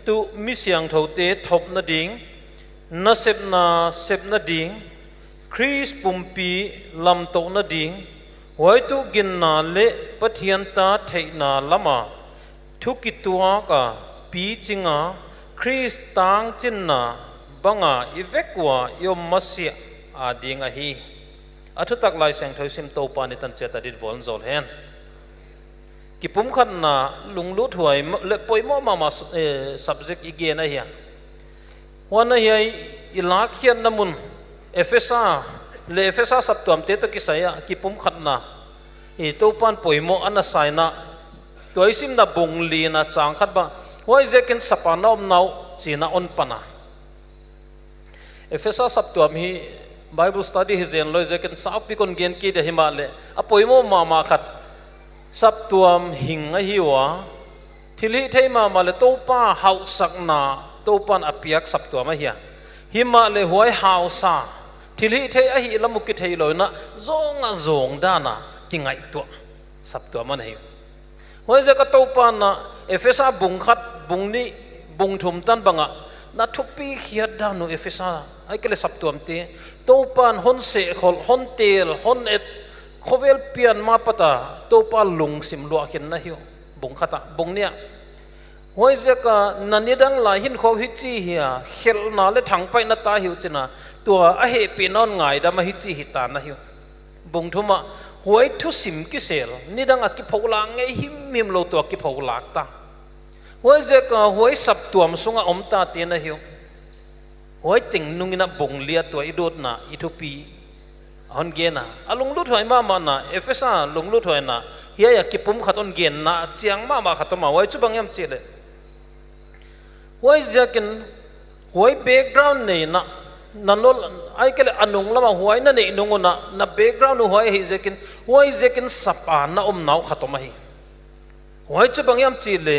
ตุมิเสียงเท่าเตทบนาดิงนาเซบนาดิงคริสปุ่มปีลำโตนาดิงไว้ตุกินนาเลปะเทียนตาเทนาลามาทุกิตัวกะปีจิงาคริสตังจินนาบังอาอีเวกว่ายมมัสยอาดิงอาฮีอัทุตักลายเสียงเทวซิมโตปานิตันเจตดิดวอลโซลเฮนกิปุมขันนาลุงลุถวยเลปอยมอมา subject อีเกนอาฮีวันนี้อีลาเขียนน้ำมุนเอฟเอซ่าเลเอฟเอซ่าสับตัวมเตตกิสายกิปุมขันนาอีโตปานปอยมออันนาไซนะตัวซิมนาบงลีนะจางขัดบ้าว่าจะกินสปานอมนาวจีน่าอนปนาเอฟเอซ่าสับตัวมี Bible study ฮิเซนลอยจะกินสาวพิคนเกียนกีเดหิมาเลอปอยโมมาขัดสับตัวหิงหิวะทีนี้เทมาเลโตป้าหาวสักนาโตปานอภิยักสับตัวมาเฮียหิมาเลหวยหาวซาทีนี้เทอหิละมุกิเทลอยนะจงด้านะกิงไงตัวสับตัวมันเฮียว่าจะกระโตปานนะเอฟเอซ่าบุงขัดบุงนี้บุงถุมตันบังอะนัททุปีเขียดดานุเอฟเอซ่า ไอ้ก็เลยสับตัวมตีตัวปานฮอนเสขอลฮอนเตลฮอนเอ็ดขเวลเปียนมาปะตาตัวปานลุงสิมลัวเข็นนะฮิวบงขตะบงเนี่ยหวยเจ้าก็นันนี่ดังหลายหินเขาฮิจีเฮียเขลนาและถังไปนัตตาหิวเจนะตัวอเหปีนอนไงดามาฮิจีฮิตานะฮิวบงทุมาหวยทุสิมกิเซลนี่ดังอักกิพลางไงหิมิมโลตัวกิพลากตาหวยเจ้าก็หวยสับตัวมสุงอมตาเตียนะฮิวหวยติงนุงินะบงเลียตัวอิโดดนะอิทุปีฮอนเกนะอลงลุถอยมานะเอฟเอสลงลุถอยนะเฮียอยากกิปุ่มขัดอนเกนนะเจียงมาขัดมาหวยจุบังยามเจเลหวยเจ้ากินหวยแบ็กกราวน์เนี่ยนะนั่นโน้ไอ้ก็เลยอนุงละมาหวยนั่นเองนุงนะนับแบ็กกราวน์หวยเฮเจ้ากินสับานนะนาวขัดมาให้หวยจุบังยามเจเล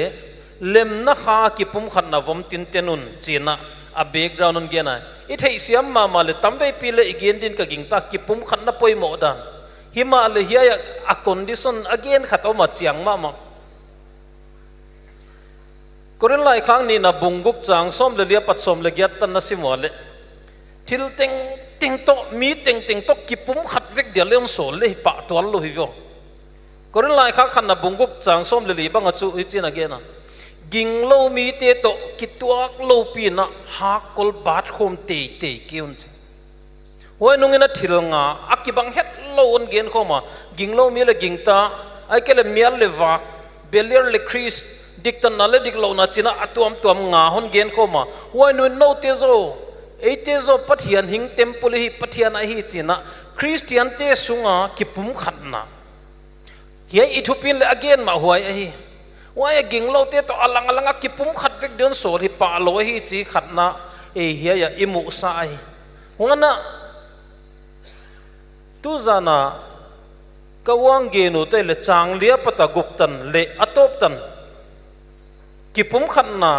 เล็มนะข้ากิปุ่มขัดนะวมตินเตนุนเจนะa background on gena it hay siam ma le tambe pile again din ka gingta ki pum khan na poi mo dan hima le hiya a condition again khatoma chiang ma koren lai khang ni na bunguk chang som le lia pat som le gyat tan na simole thil ting to mi ting to ki pum khat vek dia lem sol le pa tol lo hi yo koren lai khan na bunguk chang som le li banga chu hi chin again ging lo mi te to kituak lo pi na ha kol bat khom te kiun che hoi nung ina thil nga akibang het lo on gen khoma ging lo mi le ging ta ai ke le mial le wak belier le kris diktan na le dik lo na china atuam nga hon gen khoma hoi nu no te zo pathian hing temple hi pathian a hi china christian te sunga kipum khatna ye ithupin le again ma huai a hi why ging lo te to alang ki pum khat vek don so hi pa lo hi chi khatna e hiya ya imu sa ai ngana tu zana kawang ge no te le chang lia pata guptan le atop tan ki pum khatna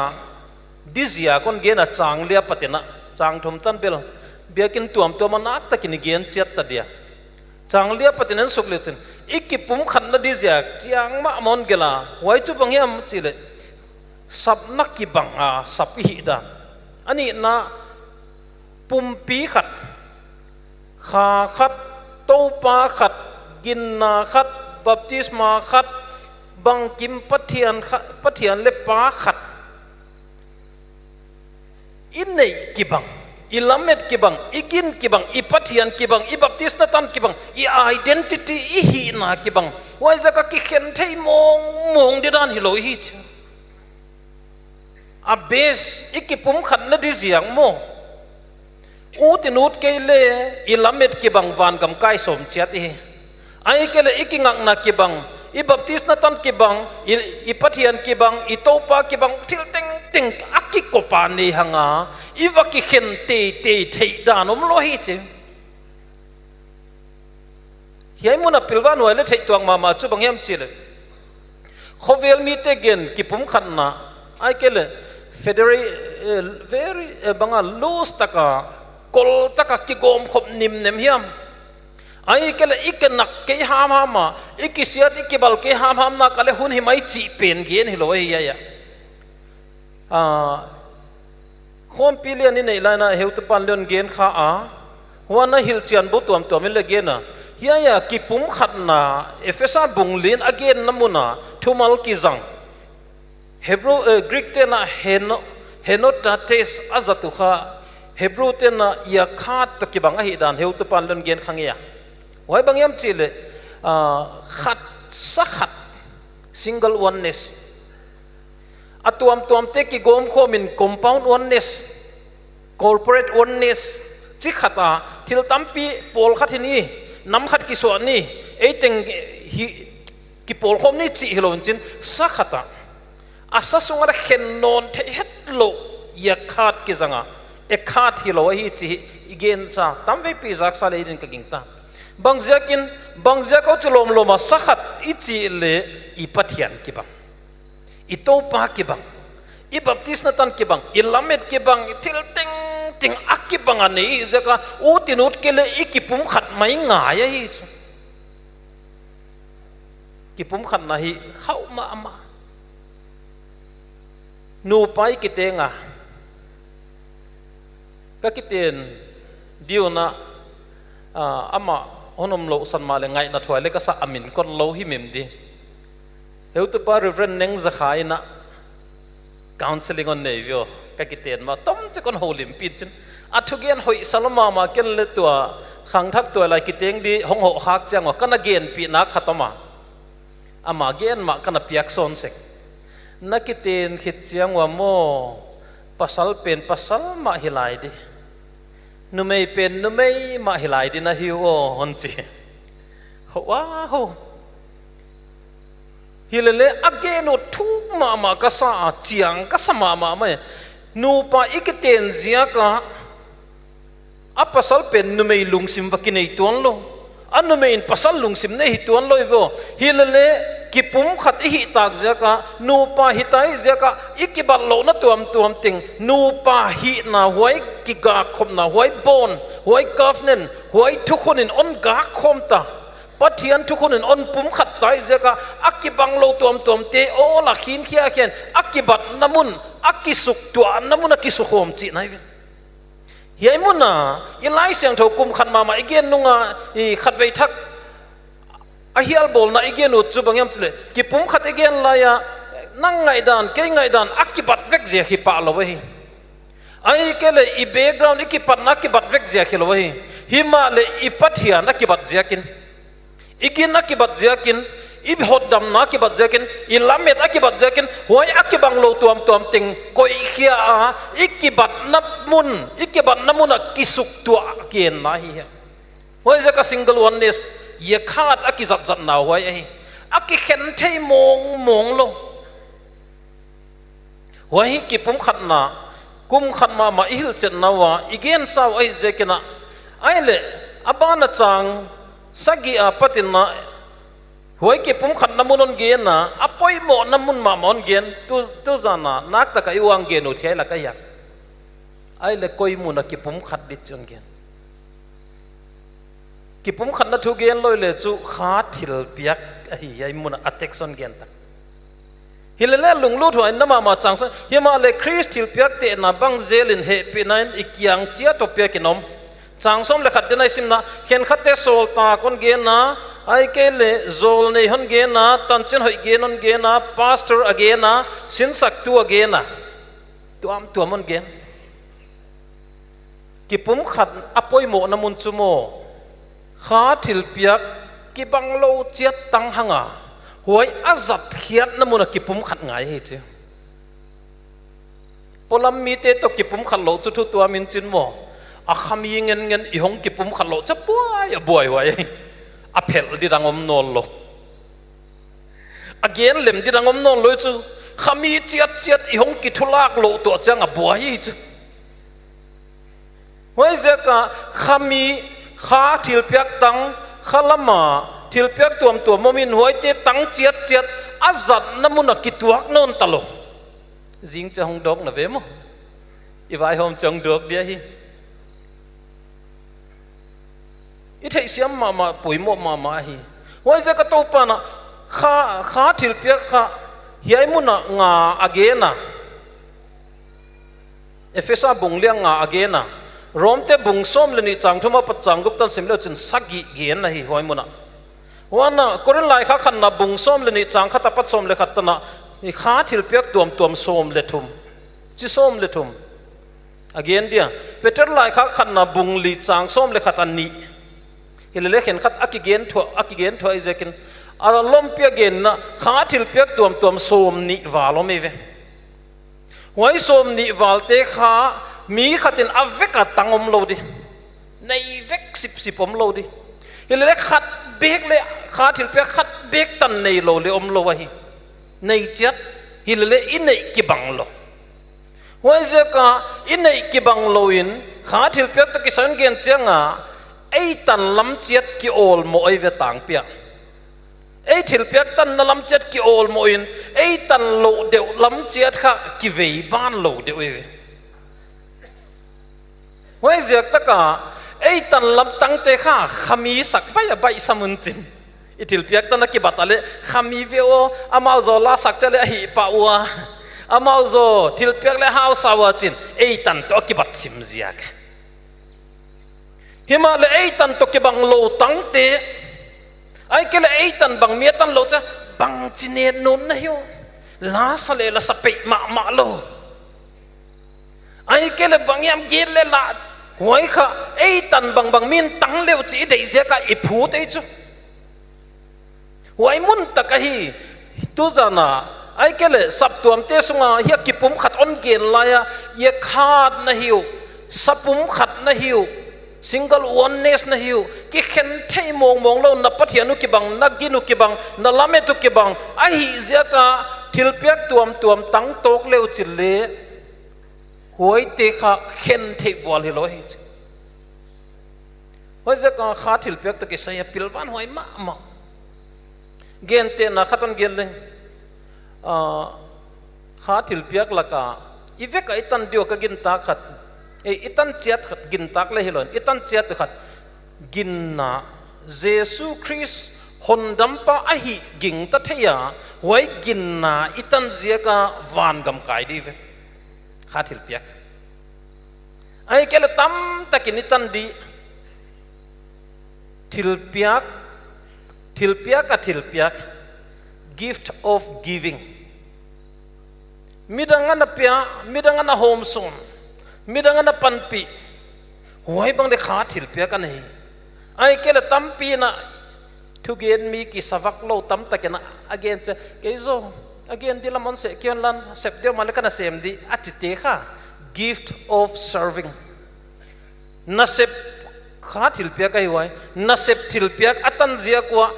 dizia kon ge na chang lia patina chang thum tan bel biakin tuam to manak takin gen chet ta dia chang lia patinan suk le chen ikipum khanna dizia chiang ma mon gela wai chu bangyam chile sap nakki bang a sap hi dan ani na pumpi khat kha khat topa khat ginna khat baptisma khat bang kim pathian le pa khat innei ki bang ilamet kibang igin kibang ipathian kibang ibaptisna tan kibang I identity hi na kibang wai zaka ki khen thei mong didan hiloi hi a base ikipum khat na di ziang mo utinut ke le ilamet kibang van gam kai som chat hi ai ke le ikingak na kibang ibaptisna tan kibang ipathian kibang itopa kibang thil ting akikopa ni hanga iwa ki khen te thei danom lo hi che hiai muna pilwan wa le thei tuang ma chu bangyam chile khovel mi te gen ki pum khanna ai kele federal very banga los taka kol taka ki gom khop nim nem hiam ai kele ikenak ke ham ma ikisiat ikibal ke ham na kale hun hi mai chi pen gen hi lo hi ya Khawmpi lian ni nei lana heutu pan lian gen kha a wana hil chian bo tuam le gen na hiya ya ki pum khatna efesa bunglin again namuna thumal ki jang hebrew greek te na henotates azatu kha hebrew te na ya khat to ki bang a hi dan heutu pan lian gen khangya wai bangyam chile khat sakhat single oneness atuam te ki gom khomin compound oneness corporate oneness chi khata thil tampi pol khathini nam khat ki so ni eiteng hi ki pol khom ni chi hilon chin sa khata asa sunga khen non the het lo ya khat ki zanga e khat hi lo hi chi igen sa tamve pi zak sa le din ka gingta bangzia ko chlom loma sa khat ichi le ipathian ki bang itopa kibang ibaptisna tan kibang ilamet kibang til ting akibang ani zaka utinut kele ikipum khat mai nga ya hi kipum khat na hi khau ma ama nu pai kitenga ก็คิดเองเดียวนะอามาฮนมโลสันมาเลยไงนะถอยเลยก็สักอามินคนโลหิมิมดีเฮลตุปาริเวนเนงจะขายนะคาวน์ซิลิงอนเนวิโอก็คิดเองมาต้มจะคนโฮลิมปินชินอัฐุเกียนหอยสลมามาเกินเลยตัวขังทักตัวอะไรคิดเองดีหงหกฮักจังว่าก็นักเกียนปีนักขัดต่อมาอามาเกียนมากันนับยักษ์โซนเสกนักคิดเองคิดจังว่าโมภาษาเป็นภาษามาฮิไลดีนุ่มไม่เป็นนุ่มไม่มาฮิไลดีนะฮิวโอฮอนจีว้าวฮิเลเลอักเกนุทุกมากษาเจียงกษามาไม่นูปาอีกเตนเสียกะอัปภาษาเป็นนุ่มไม่ลุงซิมวักินในตัวโลอันนุ่มไม่ภาษาลุงซิมในตัวโลอีโวฮิเลเลกิปุ่มขัดอิหิตากเสียกะนูปาหิตายเสียกะอีกบัลโลนะตัวมติงนูปาหินาหวยกิกาคมนาหวยบอนหวยกาฟเนนหวยทุกคนอินอนกาคมตาปัทยันทุกคนอินอนปุ่มขัดตายเสียกะอักกิบังโลตัวมเตโอละขินเขียเขียนอักกิบัดน้ำมุนอักกิสุกตัวน้ำมุนอักกิสุขโฮมจีนายเฮียมุนน่ะอีไลเสียงถูกกุมขัดมาอีเกนนุงอีขัดไว้ทักอาเฮียลบอลน่ะอีเกนุจูบังยามทะเลกิปุ่มขัดอีเกนลายนั่งไงดานเกยไงดานอักกิบัดเวกเสียขีปะลอยไอ้เกเลยอีเบกกราวน์อีกิปัดนักกิบัดเวกเสียขีลอยหิมาเลยอีปัทยานักกิบัดเสียกินอีกินนักกิบัดเสียกินอีหดดำนักกิบัดเสียกินอีลามิดนักกิบัดเสียกินหวยอักกิบังโลตัวมติงก็อีเขียอีกิบัดนับมุนอีกิบัดนับมุนอักกิสุกตัวเกณฑ์นะเฮียหวยจะก็ซิงเกิลวันเนสเยขาดอักกิจัดหนาวไว้อักกิเข็นเทมงลงหวยกิปุ่มขัดนากุมขัดมาอิลเจนนาวะอีเกนสาวไอ้เจกินะไอ้เล่อับานะจังสักกี่อาปตินะหวยกิปุ่มขัดน้ำมุนเกนนะอภัยหมอน้ำมุนมอนเกนตุจานะนักตะกัยวังเกนุเทียละกัยักไอ้เล่คอยมุนกิปุ่มขัดดิจงเกนกิปุ่มขัดนัทุเกนลอยเลยจูขาทิลเปียกไอ้ยัยมุนอัตเต็กซอนเกนตักฮิเลเล่ลุงลูดหัวน้ำมาจังซะฮิมาเลคริสติลเปียกเตนะบังเจลินเฮปีนันอีกอย่างเจียตัวเปียกินนมจังสมเลขัดเดนัยสิมนะเขียนขัดเตโซลตาคนเกนนะไอ้เกลเลโซลในฮันเกนนะตันเชนหอยเกนนเกนนะพาสเตอร์อเกนนะสินสักตัวเกนนะตัวมันเกนกิปุ่มขัดอภัยโมน้ำมุนจุโมขาทิลเปียกกิบังโลเจียตังหังอ่ะหวยอาจัดเขียดน้ำมันกิปุ่มขัดไงเหรอพอลำมีเตตกิปุ่มขัดโลจุดตัวมินจินโมอาขมีเงินอีหงกิปุ่มขัดโลจะบ่อยไว้อาเพลดิดังอมนอลโลอาเกนเล่มดิดังอมนอลเลยจูขมีเจียดอีหงกิทุลากโลตัวจังอ่ะบ่อยจูหวยเจ้าขมีขาทิลเปียกตังขลมาทิลเปียกตัวมมินหวยเตตังเจียดอาจัดน้ำมุนกิตัวกนนตลอดจิงจะหงดอกนะเว้มอีวายหอมจังดอกเดียฮีอีเทเสียมมาปุ๋ยหมมาฮีหวยจะกระตุปนะขาทิลเปียกขาเฮียมุนงาอเกนะเอฟเฟซ่าบุงเลี้ยงงาอเกนะรวมเตบุงส้มเลยนี่จังทุ่มปัจจังกุปตันสิมเลจินสักกี่เกียนนะฮีหวยมุนะวันน่ะคนไล่ข้าขันน่ะบุงส้มเลยนี่จังข้าตาปัดส้มเลยขัดตนะนี่ขาทิลเปียกตัวส้มเลยทุ่มจิส้มเลยทุ่มอเกนเดียเปเตอร์ไล่ข้าขันน่ะบุงลีจังส้มเลยขัดอันนี้เฮเลเล็กเห็นขัดอักเกนถั่วไอเจกินอารมณ์เปียกเกนน่ะขาทิลเปียกตัวส้มนี่วาลไม่เวหวยส้มนี่วาลเตขามีขัดตินอเวกตังอมโลดิในเวกสิบอมโลดิเฮเลเล็กขัดเบกเลยขาทิลเปียกขัดเบกตันในโลเลยอมโลวะฮีในเจ็ดฮิเลเลอินในกิบังโลว่าจะก็อินในกิบังโลอินขาทิลเปียกตะกิสันเกียนเจียงอ่ะไอ้ตันลำเจ็ดกิโอลโมไอเวต่างเปียไอ้ทิลเปียกตันลำเจ็ดกิโอลโมอินไอ้ตันโลเดียวลำเจ็ดค่ะกิเวบ้านโลเดียวว่าจะตะกะไอ้ตันลำตั้งเตะค่ะขมีสักใบสมุนจินอิทิลเปียกตันนักกิบัตอะไรขมีเวโออามาโซลาสักจะเลยหิปะวัวอามาโซทิลเปียกเลยฮาวสาวจินไอ้ตันตัวกิบัตซิมเซียก hima le ei tan to ke bang lo tang te ai ke le ei tan bang mia tan lo cha bang chine non na hiu la sa le la sa pe ma lo ai ke le bang yam ge le la hoi kha ei tan bang min tang leo chi dei je ka i phu te chu hoi mun ta ka hi tu zana ai ke le sap tuam te sunga hi ki pum khat on gen la ya ye khat na hiu sapum khat na hiu single oneness na hiu ki khen thei mong lo na pathianu ki bang na ginu ki bang na lame tu ki bang a hi zia ka thilpiak tuam tang tok leo chil le hoi te kha khen thei bol hi lo hi hoi zia ka kha thilpiak to ki sai pil ban hoi ma gen te na khaton gen leng kha thilpiak la ka ivek a itan dio ka gin ta khat itan chiat khat gin tak le hilon itan chiat khat gin na Jesu Christ hondam pa a hi ging ta theya hoi gin na itan zia ka van gam kai di ve kha thil piak ai kele tam takin itan di thil piak gift of giving midangana pia midangana home son midangana panpi hoi bang de kha thil pia ka nei ai ke la tampi na Thugen mi ki savak lo tam takena again che keizo again dilamon se kion lan sep de malaka na sem di achite kha gift of serving na sep kha thil pia kai wai na sep thil pia atan zia kwa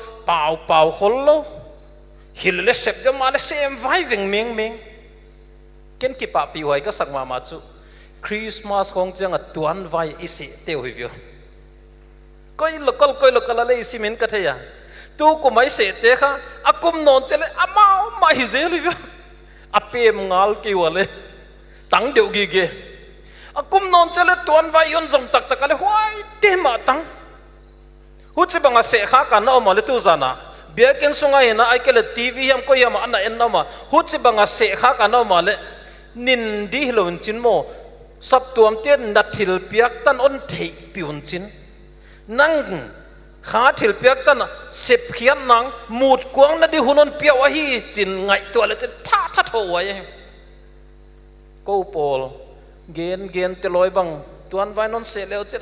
pau hollo hil le sep de male sem vai veng meng ken ki pa pi wai ka sakma ma chu Christmas kong chang a tuan vai isi teu hi view koi lokal le isi min ka theya tu ko mai se te kha akum non chele amao mai zel hi view apem ngal ki wale tang deu gi ge akum non chele tuan vai yon jong tak ale hoi te ma tang hu che banga se kha ka na ma le tu zana biaken sunga ina ai kele TV ham ko yama ana en na ma hu che banga se kha ka na ma le nin di hlon chin mo sab tuam ten dat thil piak tan on thei piun chin nang kha thil piak tan sep khian nang mut kuang na di hunon piaw a hi chin ngai to le chen tha tho wai ko pol gen te loi bang tuan vai non se leo chen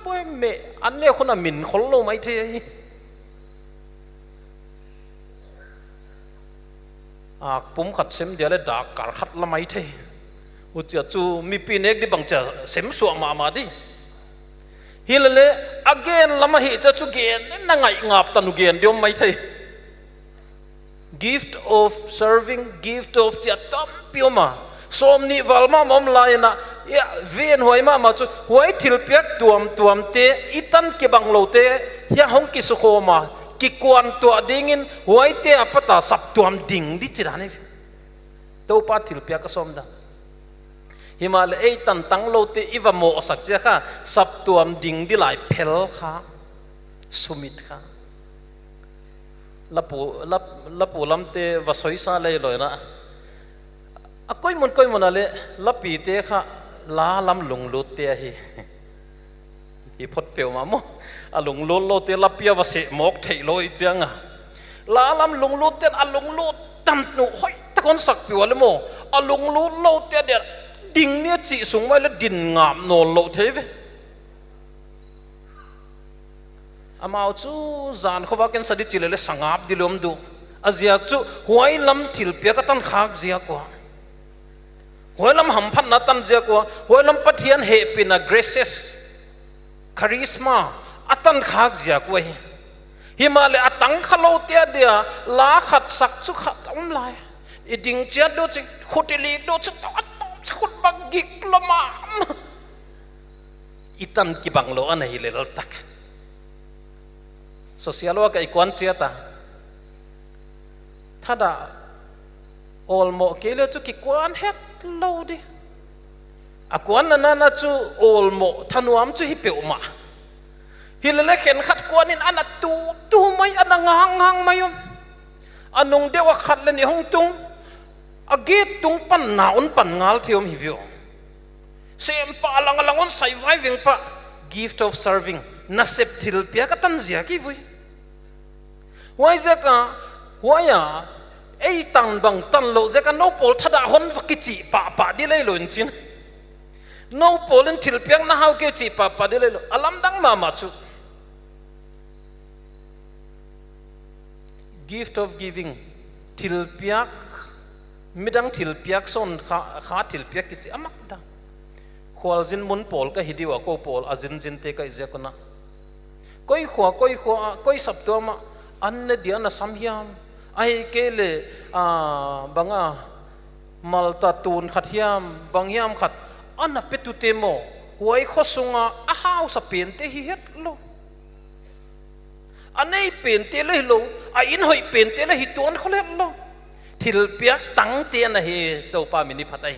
boy me an ne khuna min khol lo mai the a pum khat sem dia le da kar khat la mai the u chia chu mi pi nek di bang cha sem suwa ma di hilale again lama hi cha chu gen na ngai ngap tanu gen diom mai thei gift of serving gift of cha tam pioma som ni valma mom laina ya ven hoi ma chu hoi thil piak tuam te itan ke bang lo te ya hong ki su khoma ki kwan to dingin hoi te apata sap tuam ding di chirani to pa thil piak ka som da himal ei tan tang lo te iwa mo sak che kha sap tuam ding di lai phel kha sumit kha lapu lam te vasoi sa le loina a koi mon ale lapi te kha la lam lung lu te hi phot peu ma mo a lung lo te lapia va se mok thei loi changa la lam lung lu te a lung lu tam nu hoi ta kon sak pi wal mo a lung lu lo te de ding nia chi sung mai la din ngam no lo the ve amao chu zan khowa ken sadi chile le sangap dilom du azia chu huai lam thil pia ka tan khak zia ko huai lam ham phat na tan zia ko huai lam pathian he pina graces charisma atan khak zia ko hi himale atang khalo tia dia la khat sak chu khat om lai iding chia do chi khoteli do chu khut bang gik lama itan ki bang lo ana hi le tak social wa ka ikwan chia ta thada ol mo ke le chu ki kwan het lo di akwan na chu ol mo thanuam chu hi pe ma hilele khen khat kwanin ana tu mai ana ngang mayom anung dewa khat le ni hong tung agit tung pan naon pan ngal thiom hi vio sem pa lang on sai vai veng pa gift of serving na sep thil pia ka tan zia ki vui wai zaka waya ei tan bang tan lo zaka no pol thada hon ki chi pa di lei lo chin no polin thil piak na hau ke chi pa di lei lo alam dang ma chu gift of giving thil piak midang thil piak son kha thil piak ki chi amak da khwal jin mun pol ka hidiwa ko pol azin jin te ka izekona koi khwa koi sap to ma an dia na samyam ai kele banga malta tun khathiam bangyam khat ana petu temo huai khosunga a hau sa pen te hi het lo anei pen te le lo a in hoi pen te le hi ton kholet lo thil piak tang te na hi to pa mini phatai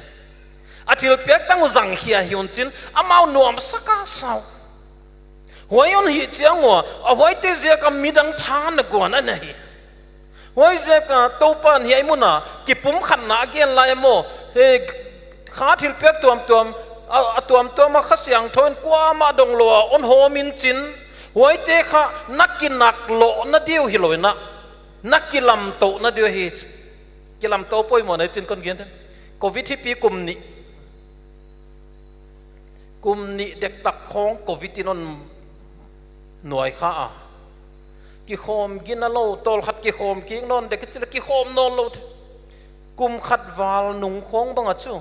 a thil piak tang zang hia hion chin amau nuam saka sau huai on hi chiangwa a huai te zia ka midang than na gwan na hi huai zia ka to pan hi ai muna ki pum khan na gen lai mo he kha thil piak tuam ma khasyang thoin kwa ma dong lo on ho min chin huai te kha nakinak lo na diu hi loina nakilam to na diu hi kilam to poi mo na chin kon gen covid hi pi kum ni dek tak khong covid inon nuai kha a ki khom gin lo tol khat ki khom ki non dek chila ki khom non lo kum khat wal nung khong banga chu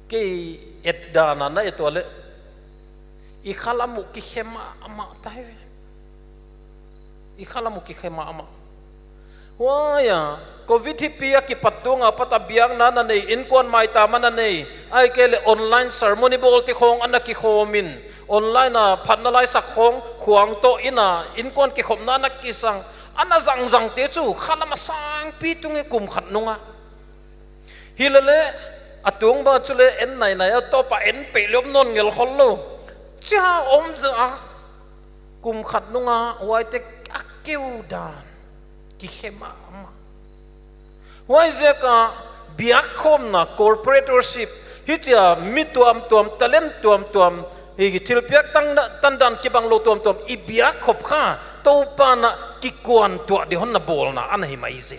ke et dana na etole I khalamu ki khema ama tai I khalamu ki khema ama waya covid hi pia ki patunga patabiang na na nei in kon mai ta man nei ai kele online ceremony bol ti khong ana ki khomin online na phatna lai sak khong khuang to ina in kon ki khomna na ki sang ana zang te chu khalama sang pi tunge kum khat nunga hilale atung ba chule en nai to pa en pe lom non ngel khollo cha om za kum khat nunga wai te akeu dan ki khema ama wai zeka biak khom na corporatorship hitia mituam tuam talem tuam hi thil piak tan dan ki bang lo tuam I biak khop kha to pa na ki kwan to de hon na bol na an hi mai ze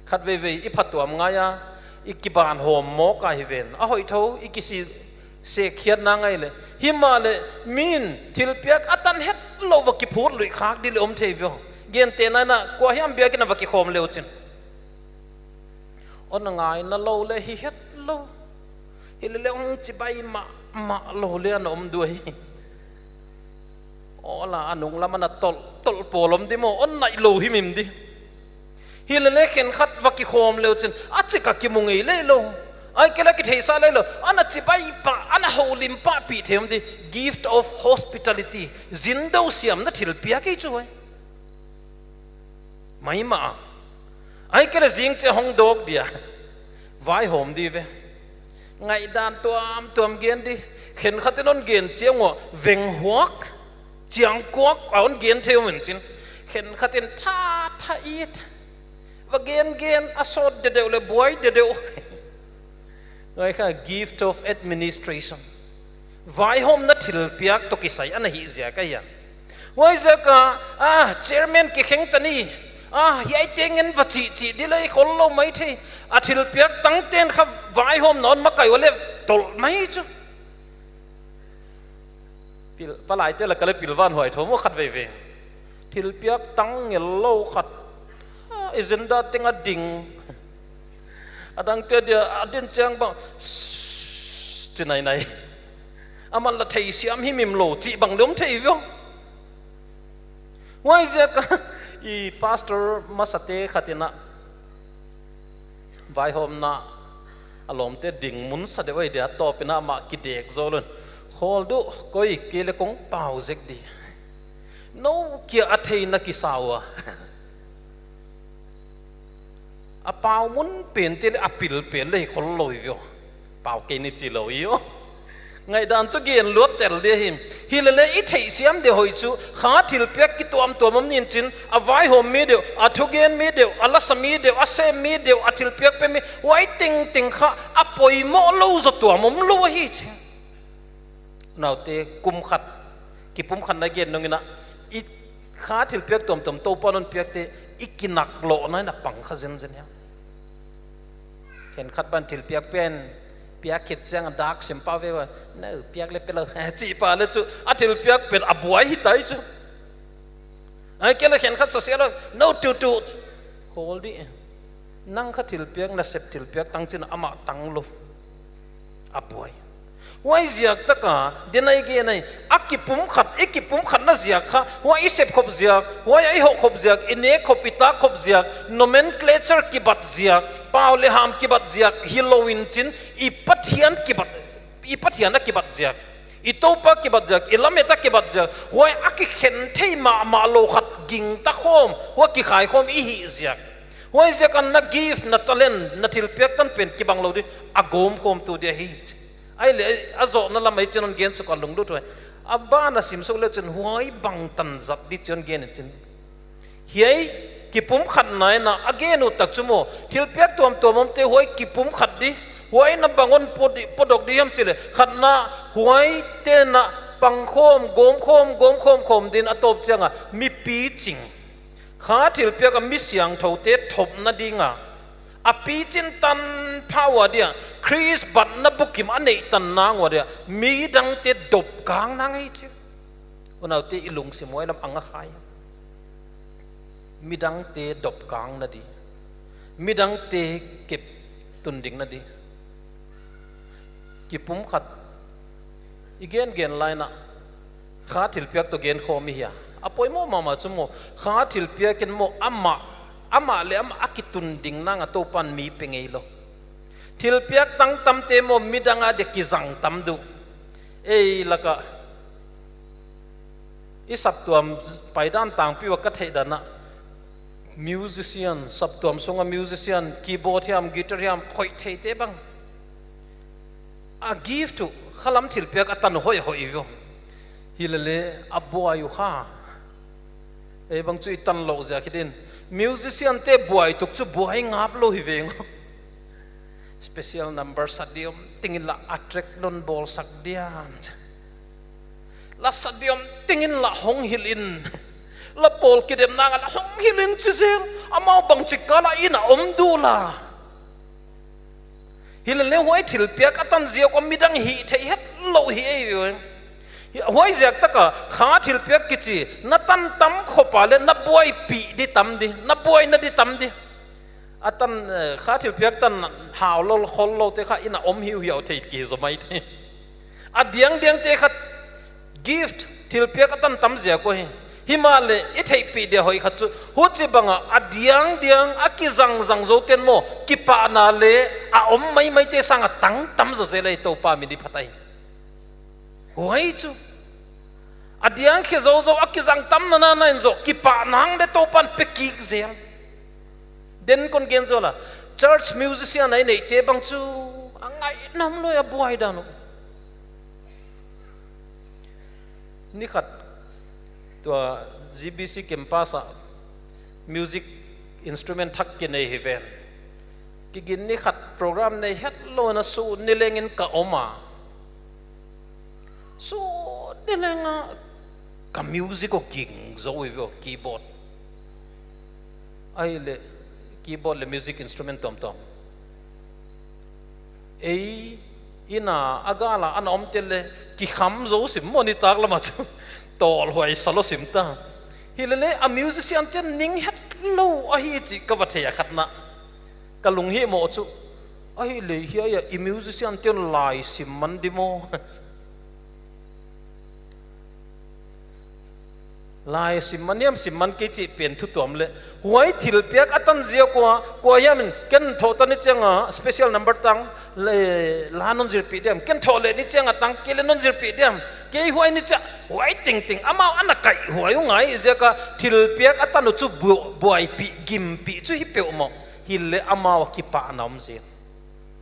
khat ve I phatuam nga ya I ki ban hom mo ka hi ven a hoi tho I ki si se khiat na ngai le himale min thil piak atan het lo wa ki phut lui khak di le om thei vyo gen te na kwa hiam bia ki na wa ki khom leu chin on ngai na lo le hi het lo hi le ong chi bai ma lo le an om duai ola anung la mana tol polom di mo on nai lo hi mim di hi le khen khat wa ki khom leu chin a chi ka ki mungi le lo ai kela ki theisa le lo ana chi bai pa ana holim pa pi them di gift of hospitality zindo siam na thil pia ki chu ai mai ma ai kela jing che hong dog dia vai hom di ve ngai dan tuam gen di khen khaten on gen chiangwa veng huak chiang kuak on gen theu min chin khen khaten tha it và gen asod de le boy de ngai kha gift of administration vai hom na thil piak to ki sai ana hi zia ka ya wai zaka chairman ki kheng tani yai tengen va chi di lai khol lo mai the a thil piak tang ten kha vai hom non makai wale tol mai chu pil palai te la kale pilwan hoi thomo khat ve thil piak tang ngel lo khat agenda tenga ding adang te dia adin chang bang chinai aman la thei siam hi mim lo chi bang dom thei vyo wai zaka I pastor masate khatina vai hom na alom te ding mun sa de wai dia to pina ma ki dek zolun khol du koi kele kong pau zek di no kia athei na ki sawa a pau mun pen te apil pen le khol loi vyo pau ke ni chi loi yo ngai dan chu gen lot tel de him hilale I thei siam de hoi chu kha thil pek ki tuam nin chin a vai hom mi de a thugen mi de a lasami de a sem mi de a thil pek pe mi wai ting kha a poi mo lo zo tuam lo hi chi นาวเตกุมขัดกิปุ่มขัดในเกณฑ์นงนะอีขาถิลเปียกตัวมโตปอนนเปียกเตอีกินักโลนั่นน่ะปังขจันเนี่ยเห็นขัดบันถิลเปียกเป็นเปียกขิดจังดักสิมปาเวว่าเนื้อเปียกเล็บเป็นเราจีปาเลยจูอัถิลเปียกเป็นอบวยหิตายจูไอ้เกล้าเห็นขัดโซเชียลno to holdดินั่งขัดถิลเปียกน่ะเสพถิลเปียกตั้งจินอามาตั้งลุอบวยว่าเสียกตะกาเดี๋ยวไหนเกี่ยไหนอักกิปุ่มขัดน่ะเสียกค่ะว่าอีเสพขบเสียกว่าไอ้หกขบเสียกอินเนขบอิตาขบเสียกโนเมนเคลเชอร์กิบัดเสียกเปล่าเลหามกิบัดเสียกฮิโลวินจินอีปัทยานกิบัดนะกิบัดเสียกอีโตปะกิบัดเสียกอีลาเมตะกิบัดเสียกว่าอักกิเข็นเทมาโลขัดกิงตะโคมว่ากิขายโคมอีหิเสียกว่าเสียกันนักกีฟนักตะเลนนักทิลเปียกตันเป็นกิบังโลดิอากมโคมตัวเดียฮิตไอ้เลยอาโจนั่นละไม่เจนนเกณฑ์สกัดลงดูด้วยอาบ้านน่ะสิมสุเลจนหัวไอ้บังตันจัดดิเจนเกณฑ์จริงเฮ้ยกิปุ่มขัดไหนนะอเกนุตักชั่วโมทิลเปียกตัวมันเตะหัวกิปุ่มขัดดิหัวไอ้นับบังอนปดอกดิยมสิเลยขัดนะหัวไอ้เตนะปังโคมโกมโคมดินอตบเจียงอ่ะมีปีจริงขาทิลเปียกมีเสียงเท่าเตะทบนาดิงอ่ะอปีจินตันพาวเดียคริสบัตนับบุกิมอันนี้ตันนางวะเดียมีดังเตะดบกลางนางไอ้เจ้าวันเอาเตะอิลุงสิมวยลำอังขายมีดังเตะดบกลางนั่นดีมีดังเตะเก็บตุนดิ่งนั่นดีกิปุ่มขัดอีเกนไลน์น่ะขาถิลเปียกตัวเกนโคมีเหียอภัยโมมาจุโมขาถิลเปียกเกนโมอามาเลยอากิตุนดิ่งนางตัวปันมีเป็นไงล่ะทิลเปียกตั้งตั้มเตโมมีดังอาเด็กกิจังตั้มดูแล้วก็อีสับตัวไปด้านต่างพี่ว่าก็เทดันนะมิวสิเซียนสับตัวส่งมิวสิเซียนคีย์บอร์ดยามกีตาร์ยามคอยเทเตบังกิฟต์ขลัมทิลเปียกตันหอยอยู่ฮิเลอับบัวอยู่ข้าบางจุดตันโลกจะคิดดินมิวสิเซียนเตะบัวตุกจุบัวให้งับโลหิเวง special number สักเดียมติงินละอัตรกดนบอลสักเดียมละสักเดียมติงินละหงฮิลินละโปลกิเดมนางละหงฮิลินจิเซลอามาบังจิกาละอินะอมดูละฮิลินเลี้ยวไว้ถิลเปียกตันเสียก็มีดังฮีเทเฮ็ดโลฮีอยู่หัวเสียกตะกะขาถิลเปียกกิจินัตันตั้มขบอะไรนับบวยปีดิตั้มดินับบวยนัดดิตั้มดิตันขาถิลเปียกตันหาวโลคนโลเตค่ะอินะอมหิวเหี่ยวเทกี่สมัยที่เดียงเตค่ะกิฟต์ถิลเปียกตันตั้มเสียก็ฮิมาเลอิเทปีเดียวหอยขัดจุหัวจีบังเดียงกิจังโจเตนโมกิปานาเลอมไม่เตสังตั้งตั้มโจเซเลยโตปามิดิพัตไยหัวจูเดียงขี้โจกิจังตั้มนั่นโจกิปานางเดโตปันเปกิกเสียงเด่นคนเกณฑ์โจละ church musician ไหนเตบังจูไงน้ำลอยบวยดานุนี่ขัดตัว GBC campus music instrument ทักกินในเฮเวนกินนี่ขัดโปรแกรมในเฮ็ดโลนะสูนี่เลงินกะออกมาสูนี่เลงกับมิวสิกก็กิ่งโซ่อยู่คีย์บอร์ดไอ้เลยคีย์บอร์ดเลยมิวสิกอินสตรูเมนต์ต่อมอิน่าอากาละอันอมเตลกิขำโซ่สิมมอนิตากละมาจูตอลหวยสโลสิมตาฮิเลอะมิวสิชันเตนนิ่งเฮ็ดโลอะฮิจิกวัตยาขัดนะกะลุงฮิโมจูไอ้เลยเฮียอิมิวสิชันเตนลายสิมันดิโมลายสิมันเนี่ยสิมันกิจิเปลี่ยนทุกตัวเลยหวยถิลเปียกตันเสียกว่ายังมันกันโทตันนี่จังspecial number ตังเลยลานนจิรปีเดียมกันโทเลยนี่จังตังเกลนนจิรปีเดียมเกยหวยนี่จังหวยติงอามาอันนักไก่หวยไงเสียกถิลเปียกตันอุจุบวยปีกิมปีจุฮิเปียวมองฮิเลอามาวกิปะน้ำเสีย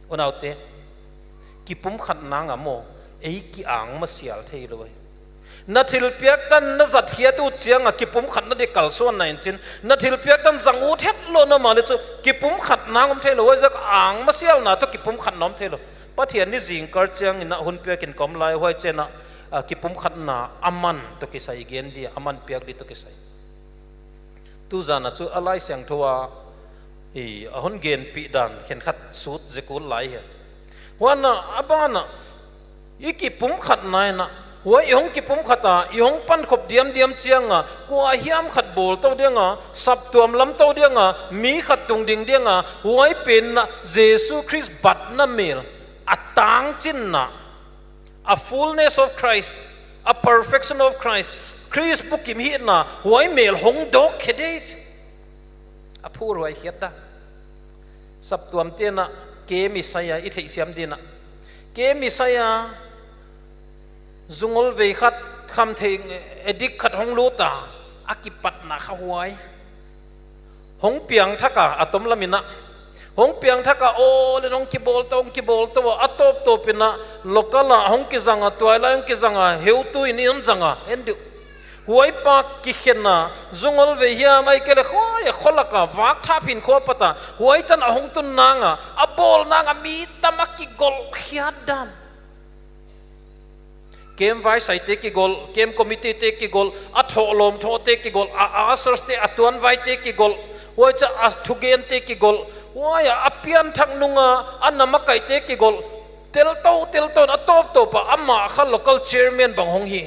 วันเอาเตะกิปุ่มขัดนางอะโมกิอ่างมาเสียลเทเลยนัทิลเปียกตันนัจัดเขียตูเจียงกิปุ่มขัดนัดเด็กกัลส่วนไหนจินนัทิลเปียกตันสังอูเทศโลนมาเลยจูกิปุ่มขัดนางอมเทโลไว้จะอ่างมาเสียลนะตัวกิปุ่มขัดน้อมเทโลปะเทียนนี่จิงกัลเจียงอินะหุ่นเปียกินกอมลายไว้เจนะ ki pum khatna aman to ki sai gen dia aman piak di to ki sai tu zana chu alai sang thowa ahon gen pi dan khen khat sut zekul lai he wana abana iki pum khatna na huai ihong ki pum khata ihong pan khop diam chianga kwa hiam khat bol to denga sap tuam lam to denga mi khat tung ding denga huai pen na jesu christ bat na mel atang chin na a fullness of Christ a perfection of Christ Christ bukim hi na huai mel hong dok khedet a phur huai khiata sap tuam te na ke mi saya I thei siam dina ke mi saya zungol ve khat kham theng edik khat hong luta akipat na khawai hong piang thaka atom lamina hong piang thaka o le nong ki bol to atop to pina lokala hong ki zanga toila hong ki zanga heu tu in on zanga endu huai pa ki khena zungol ve hiya mai kele khoya kholaka wak tha phin kho pata huai tan ahong tun nanga abol nanga mi tamaki gol khiadan kem vai sai te ki gol kem committee te ki gol a tholom tho te ki gol a asers te atuan vai te ki gol huai cha as thugen te ki gol huai apian thak nunga anna makai te ki gol tel to atop to pa amma kha local chairman bang hong hi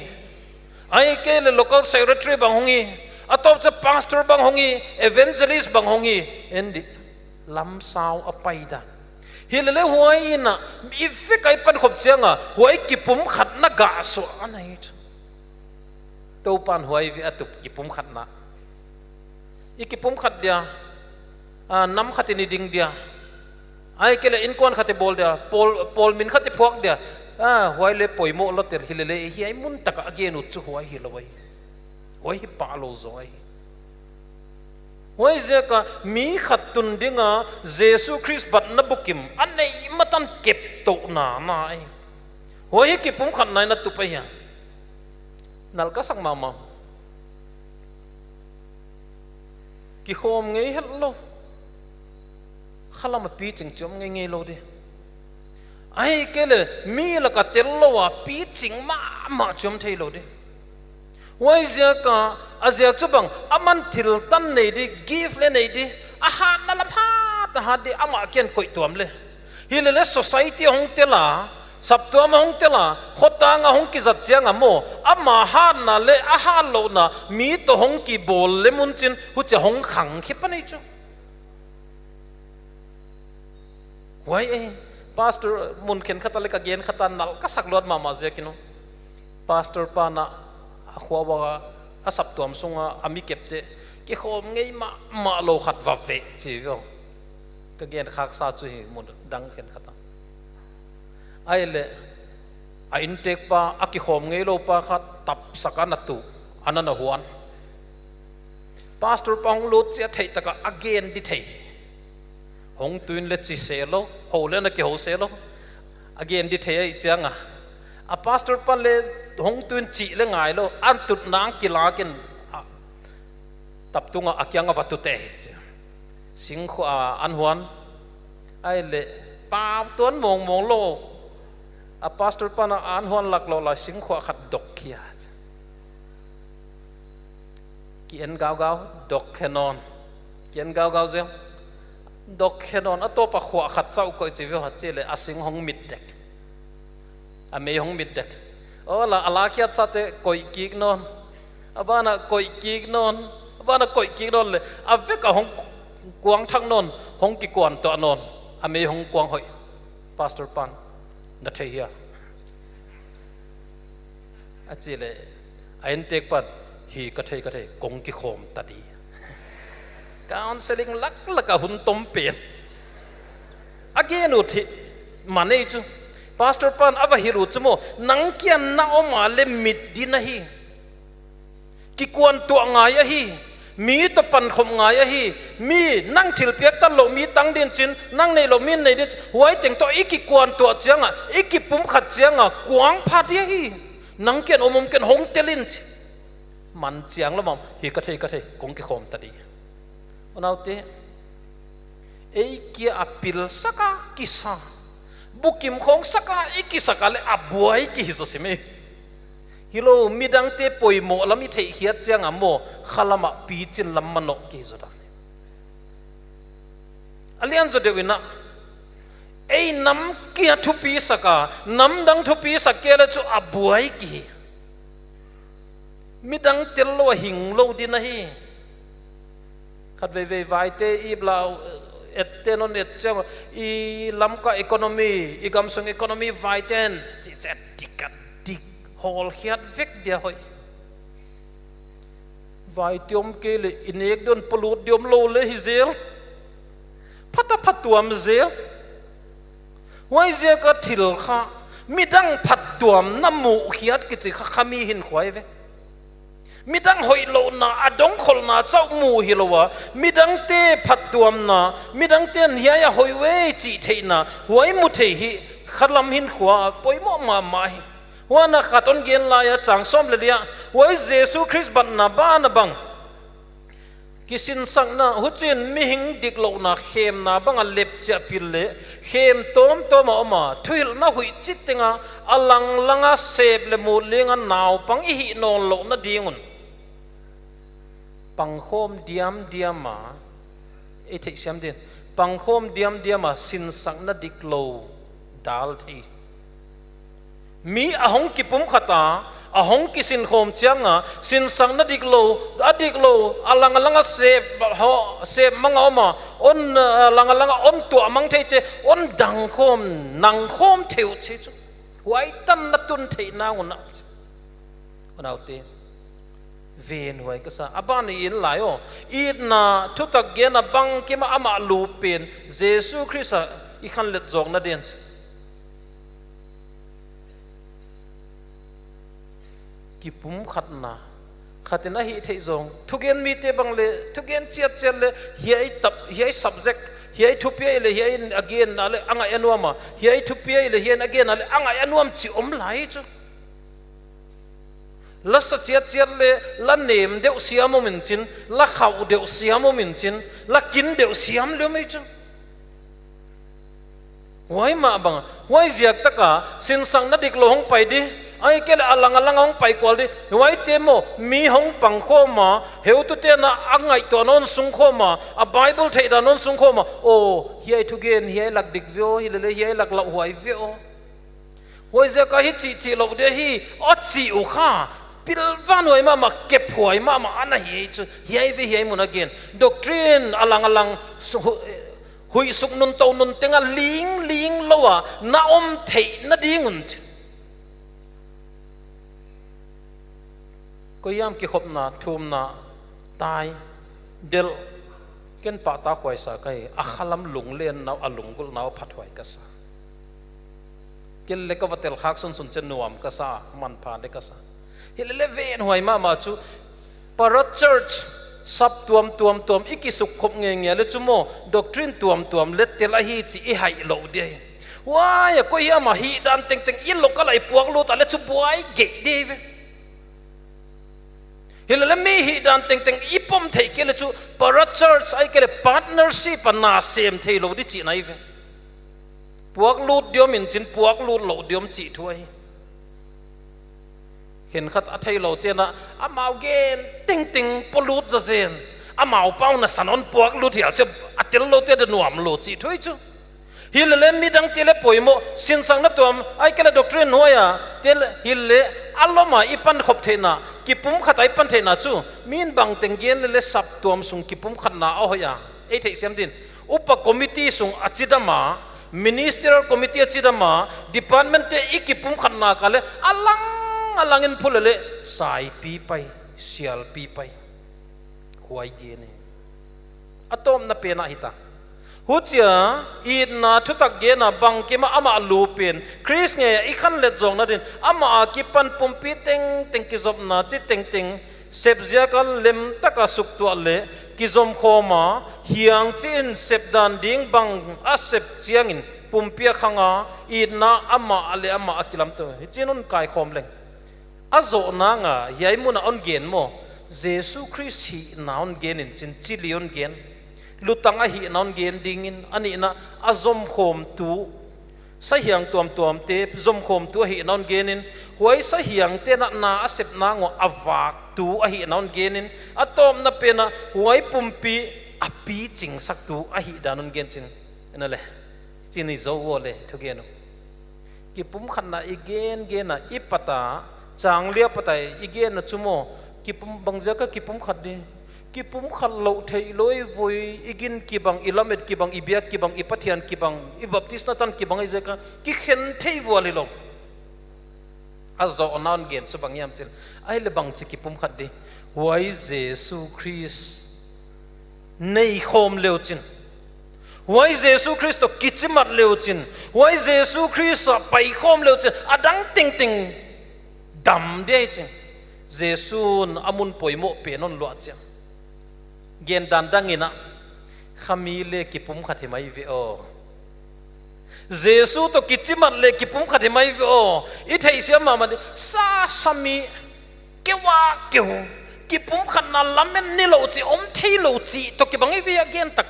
ai ke le local secretary bang hong hi atop cha pastor bang hong hi evangelist bang hong hi endi lam sao apaida hilele huai na ife kai pan khop changa huai ki pum khatna ga so anai to pan huai vi atup ki pum khatna iki pum khat dia nam khatini ding dia ai kele in kon khate bol dia pol min khate phok dia huai le poimo lo ter hilele hi ai mun taka again ut chu huai hi lawai huai hi pa lo zoi huai zeka mi khatun dinga jesu christ bat na bukim anei matan kep to na ai huai ki pum khat nai na tu pa ya nal ka sak mama ki khom ngei het lo khala ma pi ching chom ngei lo de ai kele mi la ka tel lo wa pi ching ma chom thei lo de huai zeka azia chubang aman thil tan nei di give le nei di aha na lam ha ta ha di ama ken koi tuam le hilele society hong tela sap tuam hong tela khota nga hong ki zat chiang amo ama ha na le aha lo na mi to hong ki bol le mun chin hu che hong khang khip pa nei chu why pastor mun ken khata le ka gen khata nal ka sak lot ma je kino pastor pa na khwa asap tuam sunga ami kepte ki khom ngei ma lo khat va ve chi go ka gen khak sa chu hi mun dang khen khata ai le a in tek pa aki khom ngei lo pa khat tap sakana tu anana huan pastor pang lut che thei taka again di thei hong tuin le chi se lo ho le na ki ho se lo again di thei ai changa a pastor pa le hong tuin chi le ngai lo an tut nang ki la ken tap tunga akyanga watute sing kho an huan ai le pa tuan mong lo a pastor pa na an huan lak lo la sing kho khat dok khia ki en gao dok khenon ki en gao je dok khenon atopa kho khat chau ko chi ve ha chele asing hong mit dek a me hong mit dek ola alakiat sate koi kik non abana koi kik non le ave ka hong kuang thang non hong ki kwan to non ame hong kuang hoi pastor pan na thei hia achile ain tek pan hi ka thei kong ki khom tadi counseling lak hun tom pe again uthi mane chu pastor pan ava hiru chumo nang kian na oma le mit din hi ki kwan to nga ya hi mi to pan khom nga ya hi mi nang thil piak ta lo mi tang din chin nang nei lo min nei din huai teng to iki kwan to chianga iki pum khat chianga kuang phat ya hi nang kian omum ken hong telin man chiang lamam hi ka thei kong ki khom ta di onaute ei kia apil saka kisa bukim khong saka iki saka le abuai ki so sime ฮิโลมีดังเตปอยโมแล้วมีเทียเจียงอ่ะโมขลามะปีจินลำมันนกเกจุดาอันนี้อันจะเดียวนะไอ้น้ำเกียทุปีสักน้ำดังทุปีสักเกลจูอับวยกีมีดังเตลโลหิงโลดินะฮีขัดเวไวเตอีบลาวเอเตนอนเอเจ้าอีลำก็อีโคโนมีอีกำส่งอีโคโนมีไวเตนจิตติกัดดิกฮอลเฮียดเวกเดียวให้ไวเตียมเกลอินเอกโดนปลุดเดียมโลเลยฮิเซลพัดพัดตัวมเซลไว้เซลก็ทิลข้ามีดังพัดตัวมน้ำมูเฮียดกิจข้ามีหินขวายเวมีดังหอยโลนาอดงขลนาเจ้ามูฮิโลวะมีดังเตผัดตัวมนามีดังเตนเฮียหอยเวจีเทนาหวยมุเทหิขลัมหินขวาปอยมอมาไม่ว่านักขัดอนเกนลายจางซ้อมเลยเนี่ยไว้เยซูคริสต์บันนาบ้านบังกิสินสังนาหุจินมิหิงดิกโลนาเข้มนาบังอัลเล็บเจ็บพิลเลเข้มโตมออกมาทุยนาหุยจิตติงาอลังลังอาเสบเลมูเลงันนาวปังอิหินอนโลนาดีงุนปังโคมเดียมมาเอทิเซียมเดนปังโคมเดียมมาสินสังนาดิกโลดาลทีมีอหงกิปุมขตาอหงกิสินโคมเจียงสินสังนาดิกโลอลังเสพมังเอามาอนลังอนตัวมังเทอนดังโคมนังโคมเทวเชจุไว้ตันนัตุนเทนาอุนักเอาเตเวนหวยก็ซะบ้านอินหลายอีน่าทุกตะเกียนบังกิมาอามาลูเป็นเยซูคริสต์อีขันเล็ดจงนาเดียนกิปุมขัดนาขัดนะฮิเทจงทุกเกนมีเตบังเลทุกเกนเจียเลยเฮีย subject เฮียทุเปียเลยเฮีย again อะไรอ่างไอ้นวมเฮียทุเปียเลยเฮีย again อะไรอ่างไอ้นวมจิอมไหลจ้ะละสเจียเลยละเนมเดียวเสียมมินจินละข่าวเดียวเสียมมินจินละกินเดียวเสียมเดียวไม่จ้ะไว้มาบังไว้เจียกตะกาสินสังนัดดิกโลหงไปดิไอ้แกละอลังหงไปกว่าดิไว้เตโมมีหงปังโคมาเฮวตุเตนะอ่างไอตัวนนสุงโคมาอ่ะไบเบิลเทดานนสุงโคมาโอ้เฮียทุเกนเฮียหลักดิกวิโอเฮียเลยเฮียหลักละหวยวิโอไว้เจียกฮิจิโลเดียฮีอดจิอุข้าพิลวันหวยมาเก็บหวยมาอันนั้นเฮียวิเฮียมุนเกนด็อกทรีนอลังหุยสุกนุนโตนุนเตงลิงโลวะน้าอมเทนาดีงุนก็ยามกิขบนาทุมนาตายเดลเกินปะตาหวยสักไอ้อัคลัมหลงเลียนนาอลุงกุลนาพัดหวยกษาเกินเล็กวัตเตลขักสุนเจนวมกษามันผ่านเด็กกษาเฮเลเวนหวยมาจูปาร์ชัร์ชซับตัวมอีกิสุขขบเงี้ยเลยจูโมด็อกทรินตัวมเล็ดเตลฮีจีอีไฮโลเดียว้ายก็ยามาฮีดันเต็งอินโลก็ไหลปวกลูตาเลจูบวยเกะดีเวเฮเลมีฮีดันเต็งอีปมเทเกลจูปาร์ชัร์ชไอเกลพาร์ทเนอร์ชิปนาเซมเทโลดิจีไนเวปวกลูดเดียวมินจินปวกลูดโลเดียมจีถ้วยเห็นขัดอัฐิเราเตียนะอามาเกนติงปลุดจะเซนอามาเป้านะสันนปวกลูดเหี่ยวจะอัฐิเราเตียนหนวมโลจีถ้วยจูฮิลเลมีดังเตลป่วยโมสินสังนัดตัวไอ้แกเลด็อกทรีนหัวยาเตลฮิลเลอัลลอมาอีปันขบเทนะกิปุมขัดไอ้ปันเทนะจูมีนบังเต็งเกนเลสับตัวมสุงกิปุมขัดนาเอาหอยาไอ้เทเสียมดินอุปคอมมิตี้สุงอาจิดามามินิสเตอร์คอมมิตี้อาจิดามาดีพาร์ตเมนต์เตอีกิปุมขัดนากันเลยอลังอินพูดเลยสายปีไปเสียลปีไปหวยเกนี่อะตอมนับเป็นอะฮิตาหุจยาอีน่าทุตักเกน่าบังกิมาอามาลูเป็นคริสเงียอีขันเล็ดจงนั่นดินอามากิปันปุ่มปีเต็งกิจบนาจิเต็งเสพเจ้ากันเล็มตะกสุกตัวเล่กิจมโคมาเฮียงจินเสพดันดิ้งบังอาเสพเจียงินปุ่มปีขังอีน่าอามาอะไรอามาอักิลัมตัวจินุนกายคอมเล็งอาโจนางยายมุนอนเกนโมเยซูคริสต์ฮีนอนเกนินจินจิลิอนเกนลุตังฮีนอนเกนดิ่งินอันนี้นะอาจอมโคมตู สะเหียงตัวมเตจมคมตัวหินอนเกนินหวยสะเหียงเตนะนาเสพนางออวากตัวหินอนเกนินอะตอมนับเป็นหวยปุ่มปีอปีจิงสักตัวหิดานอนเกนจินนั่นแหละจินิโจวเลยทุกเกนกิปุ่มขันนะอีเกนนะอีปตาจางเลียปตาอีเกนนะจุโมกิปุ่มบางเจ้าก็กิปุ่มขัดนี่กิปุ่มขัดเหลาเทยลอยวุยอีกินกิบังอิลามิดกิบังอิเบียกิบังอิปัทยันกิบังอิบัพติสนาตันกิบังอิเจกันกิเข็นเทยวัวเลยลงอาจจะอนานเกนจุบังยามจิลไอ้เลบังจิกิปุ่มขัดดิไว้เยซูคริสต์ในโคมเลวจินไว้เยซูคริสต์ตกิจมัดเลวจินไว้เยซูคริสต์ไปโคมเลวจินอดังติงดำเดียจินเยซูนอามุนป่วยโมเปนนลวดจินเย็นดันดังอินะขามีเลกิปุ่มขัดที่ไม่วิโอเยซูตกิจมัดเลกิปุ่มขัดที่ไม่วิโออีเทียเสียมามันซาสามีเกว่าเกวกิปุ่มขัดนั้นล้ำเป็นนิโลจิอมเทโลจิตกิบังอีวิอาเกนตัก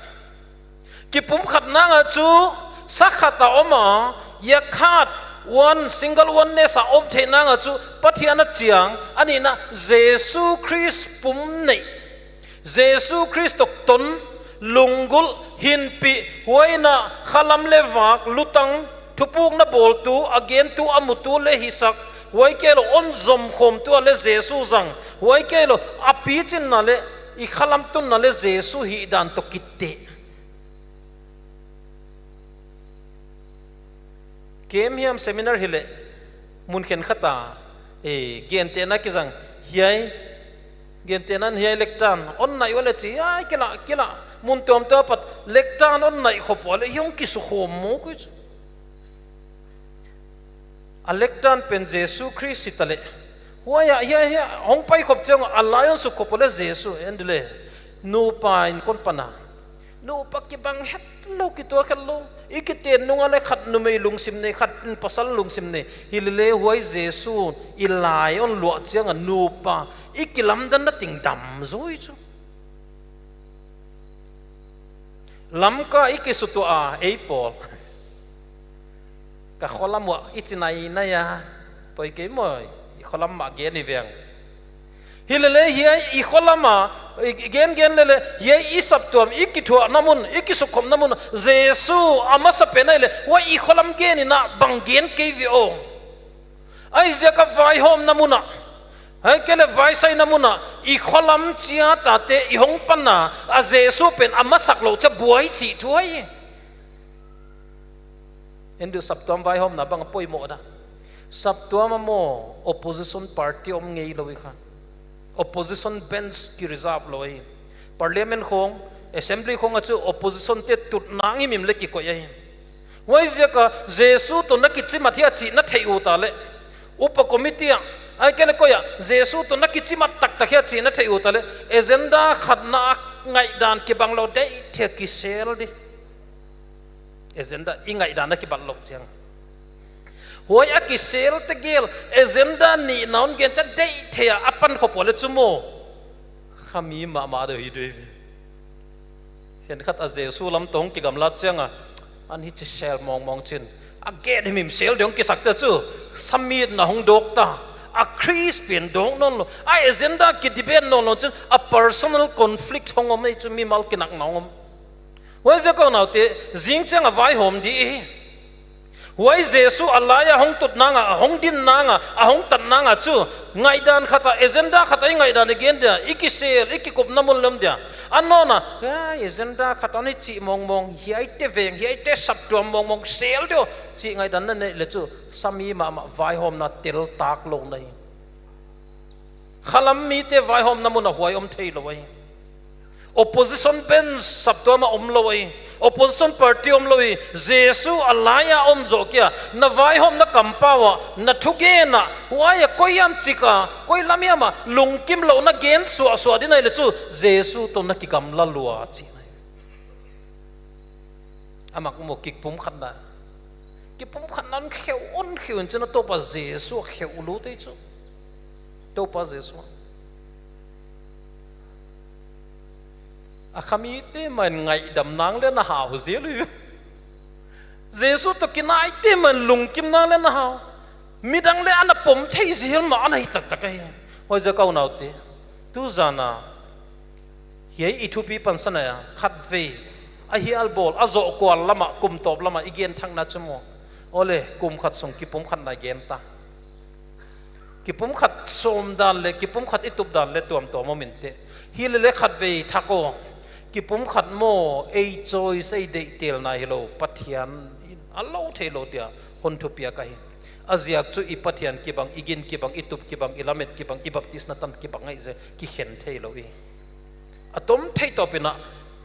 กิปุ่มขัดนางจูสักขัดตาอมายาขาดวันซิงเกิลวันเนสอมเทนางจูปัทยานัดเจียงอันนี้นะเยซูคริสต์ปุ่มเนเยซูคริสต์ตนลุงกุลหินปีหวยนะขลัมเลวากลุตังทุปุกนะบอลตูอเกนตูอามุตูเลหิสักหวยเกลออนซอมคมตัวเลเยซูจังหวยเกลอปีจินนั่นเลอีขลัมตุนนั่นเลเยซูฮิดันตกิตเตเกมเฮียมเซมินาร์ฮิเลมุนเข็นขตาเกนเตนะกิจังเฮียเกนเตนันเฮียเล็กจานอนไหนวะเลจีไอ้กิละมุนตัวมตัวปัดเล็กจานอนไหนขบวะเลยยงกิสุโขมมุกุจอเล็กจานเป็นเยซูคริสต์ตะเลหัวเฮียห้องไปขบเจ้าอะไรยงสุขบวะเลยเยซูเอ็นดูเลยนูปายคนปนานูปักกิบังเฮ็ดโลกิตัวกันโลอีกเตียนนุ่งอะไรขัดนุ่มลุงซิมเนี่ยขัดภาษาลุงซิมเนี่ยฮิเลหวยเยซูอิลายอนหลวงเจียงนูปาอีกลำดันนั่งติงดำซุยจูลำก็อีกสุดตัวเอปอลกับคนละมัวอีจินัยนายะไปเกี่ยมอีคนละมาเกี่ยนี่เวียงฮิเลเฮียอีคนละมาเกนเลยเฮียอีสับตัวอีกิทัวน้ำมันอีกิสุขมน้ำมันเยซูอามาสเปนเลยว่าอีคนละเกนี่นะบังเกนเกวิโอไอ้เจ้ากับไฟหอมน้ำมันไอ้เกลไฟใส่น้ำมันอีคนละเจียตาเตอีหงปันนะอาเยซูเป็นอามาสักโลจะบวยจีถ้วยเอ็นดูสับตัวไฟหอมนะบังป่วยหมดอ่ะสับตัวมาโม opposition party อมเงยเลยค่ะopposition bench กิริซาบลอย parliament ของ assembly ของอาจจะ opposition เตตุดนางหิมิมเล็กกี่กว่ายังไว้เจ้าก็เยซูตัวนักกิจมาที่อาจีนัทเทอุตาเลอุปคอมมิตี้ไอ้แกเลยก็ยังเยซูตัวนักกิจมาตักที่อาจีนัทเทอุตาเลเอเจนดาขัดนักไงด่านกี่บังเราได้เทียกิเซลดิเอเจนดาอีไงด่านนักกี่บังเราเจียงหัวยักษ์เซลตะเกลเอเจนดานี่น้องเกณฑ์จะได้เทียอปันขบวนเลยจุโมขามีมาเดือดด้วยเห็นขัดอาเจสูลำตงกิกำลัดเจ้งอ่ะอันนี้จะเซลมองจินอาเกณฑ์ให้มิมเซลเดี๋ยวกิสักจะจูสมีดนะหงดกตาอาคริสเปลี่ยนดงนนโลไอเอเจนดากิดดิเบนนนโลจินอา personal conflict หงอมไม่จุมีมัลกินักน้องว่าจะก็เอาเตจิงเจ้งอ่ะไว้หอมดีไว้เยซูอัลลาฮ์หงตุดนางหงดินนางหงตัดนางจู่ไงดานขัดเอเจนดาขัดไงดานเกณฑ์เดียอีกิเซลอีกิกบน้ำมันลมเดียอันนั้นเอเจนดาขัดอันนี้จีมองเฮียเตเวงเฮียเตสับตัวมองเซลเดียวจีไงดานนั่นเลยจู่สามีมาไว้หอมน่ะเตลตากลงเลยขลัมมีเตไว้หอมน้ำมันหวยอมเทลอย opposition เป็นสับตัวมาอมลอย opposition party อมลอยเยซูอัลลาฮ์อมโจกี้น่ะไว้หอมน่ะกัมปาวะน่ะทุกเกน่ะว่าอย่าก้อยยามจิกะก้อยลามียมาลุงกิมเหล่าน่ะเกณฑ์สัวดินัยเลยจู่เยซูตัวน่ะกิกำละลัวจีนัยอามักโมกิกปุ่มขันนะกิปุ่มขันนั้นเขียวอ้นเขียวจนตัวป้าเยซูเขียวรู้ได้จู่ตัวป้าเยซูอาขามีเต้มันไงดำนางเล่นหาวเสียเลย Giêsu to kinai te man lung kim na le na hao midang le ana pom thei zil ma ana hi tak tak ai hoi za kau nau te tu zana ye ithupi pansana ya khat ve a hi al bol a zo kwal lama kum top lama igen thang na chmo ole kum khat song ki pum khat na gen ta ki pum khat som dan le ki pum khat itup dan le tuam to moment te hi le khat ve thako ki pum khat mo ei choi sei de tel na hello pathian allo thelo tia hon thu pia kai aziak chu I pathian ki bang igin ki bang itup ki bang ilamet ki bang ibaptis na tam ki bang ai ze ki khen thelo I atom thei to pina